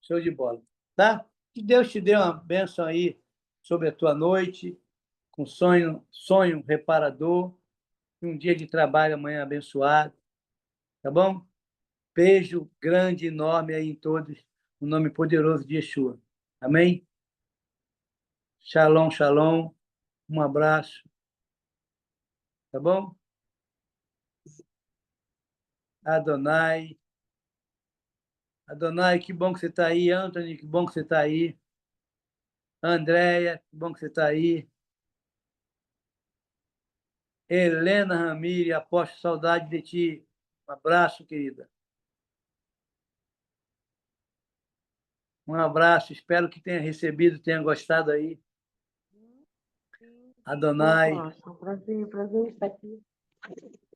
Show de bola. Tá? Que Deus te dê uma bênção aí sobre a tua noite, com sonho reparador, e um dia de trabalho amanhã abençoado. Tá bom? Beijo grande, enorme aí em todos, no nome poderoso de Yeshua. Amém? Shalom, shalom. Um abraço. Tá bom? Adonai. Adonai, que bom que você está aí. Anthony, que bom que você está aí. Andréia, que bom que você está aí. Helena Ramírez, aposto saudade de ti. Um abraço, querida. Um abraço. Espero que tenha recebido, tenha gostado aí. Adonai. Prazer estar aqui.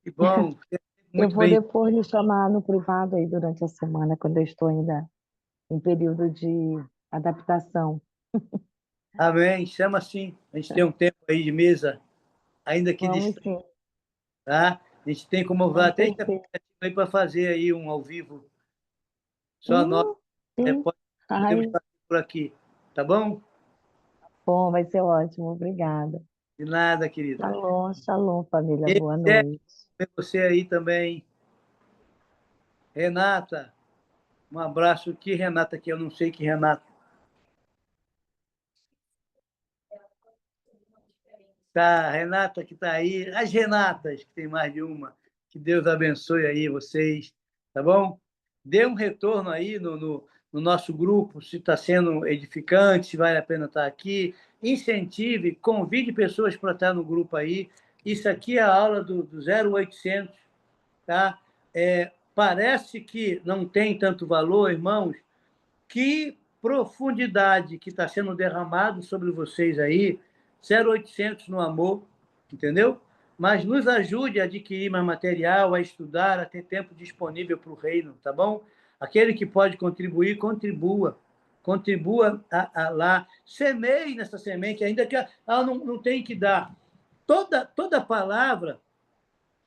Que bom. Eu Muito vou bem. depois lhe chamar no privado aí durante a semana, quando eu estou ainda em período de adaptação. Amém. Chama assim. A gente tem um tempo aí de mesa, ainda que Vamos distante, sim, tá? A gente tem como com usar até esse certeza. aplicativo aí para fazer aí um ao vivo. Só nós Sim. podemos Ai, fazer por aqui. Tá bom? bom, vai ser ótimo. Obrigada. De nada, querida. Shalom, shalom, família. E Boa noite. você aí também. Renata, um abraço. Que Renata que eu não sei que Renata. Tá, Renata que está aí. As Renatas, que tem mais de uma. Que Deus abençoe aí vocês, tá bom? Dê um retorno aí no nosso grupo, se está sendo edificante, se vale a pena estar aqui. Incentive, convide pessoas para estar no grupo aí. Isso aqui é a aula do 0800, tá? Parece que não tem tanto valor, irmãos. Que profundidade que está sendo derramado sobre vocês aí, 0800 no amor, entendeu? Mas nos ajude a adquirir mais material, a estudar, a ter tempo disponível para o reino, tá bom? Aquele que pode contribuir, contribua. Contribua lá. Semeie nessa semente, ainda que ela não tem que dar. Toda palavra,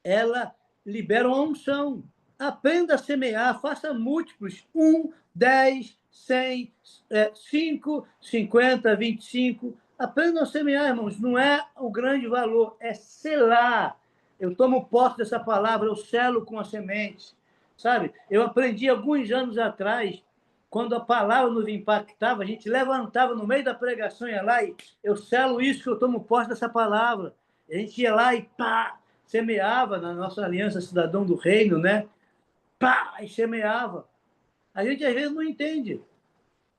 ela libera uma unção. Aprenda a semear, faça múltiplos. 1, 10, 100, 5, 50, 25. Aprenda a semear, irmãos. Não é o grande valor, é selar. Eu tomo posse dessa palavra, eu selo com a semente. Sabe? Eu aprendi alguns anos atrás, quando a palavra nos impactava, a gente levantava no meio da pregação, ia lá e eu selo isso que eu tomo posse dessa palavra. A gente ia lá e pá, semeava na nossa aliança cidadão do reino, né? Pá, e semeava. A gente às vezes não entende,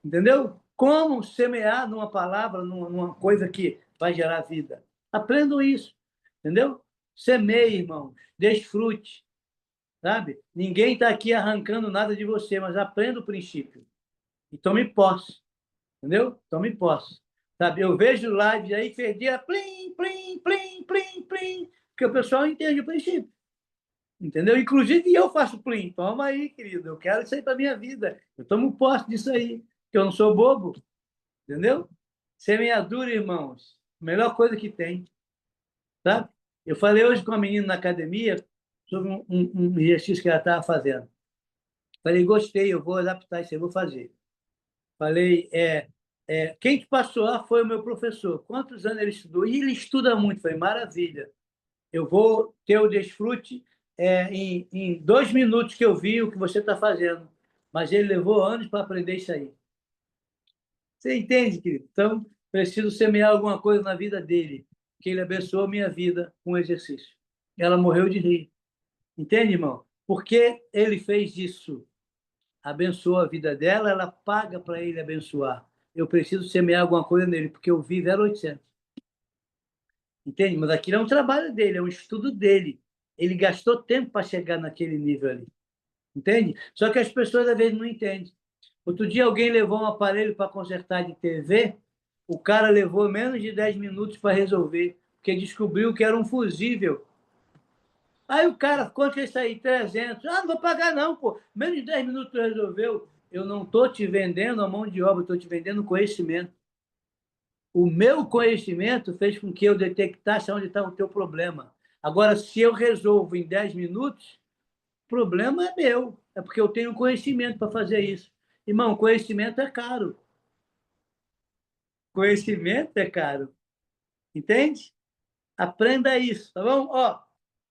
entendeu? Como semear numa palavra, numa coisa que vai gerar vida. Aprendam isso, entendeu? Semeie, irmãos, desfrute, sabe? Ninguém está aqui arrancando nada de você, mas aprenda o princípio e tome posse, entendeu? Tome posse. Sabe? Eu vejo lives aí que perdia plim, plim, plim, plim, plim, porque o pessoal entende o princípio. Entendeu? Inclusive eu faço plim. Toma aí, querido. Eu quero isso aí para minha vida. Eu tomo posse disso aí, que eu não sou bobo. Entendeu? Semeadura, irmãos. Melhor coisa que tem. Tá? Eu falei hoje com uma menina na academia sobre um exercício que ela estava fazendo. Falei, gostei, eu vou adaptar isso aí, vou fazer. Falei, quem te passou lá foi o meu professor. Quantos anos ele estudou? E ele estuda muito. Falei, maravilha. Eu vou ter o desfrute em 2 minutos que eu vi o que você está fazendo. Mas ele levou anos para aprender isso aí. Você entende, querido? Então, preciso semear alguma coisa na vida dele, que ele abençoou a minha vida com o exercício. Ela morreu de rir. Entende, irmão? Porque ele fez isso, abençoou a vida dela, ela paga para ele abençoar. Eu preciso semear alguma coisa nele, porque eu vi 0800. Entende? Mas aquilo é um trabalho dele, é um estudo dele. Ele gastou tempo para chegar naquele nível ali. Entende? Só que as pessoas, às vezes, não entendem. Outro dia, alguém levou um aparelho para consertar de TV, o cara levou menos de 10 minutos para resolver, porque descobriu que era um fusível. Aí o cara, quanto que é isso aí? 300. Ah, não vou pagar não, pô. Menos de 10 minutos resolveu. Eu não estou te vendendo a mão de obra, estou te vendendo conhecimento. O meu conhecimento fez com que eu detectasse onde está o teu problema. Agora, se eu resolvo em 10 minutos, o problema é meu. É porque eu tenho conhecimento para fazer isso. Irmão, conhecimento é caro. Conhecimento é caro. Entende? Aprenda isso, tá bom? Ó,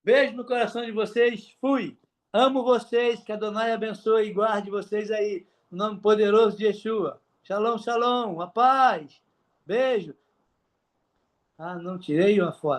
beijo no coração de vocês. Fui. Amo vocês. Que Adonai abençoe e guarde vocês aí. No nome poderoso de Yeshua. Shalom, shalom. A paz. Beijo. Ah, não tirei uma foto.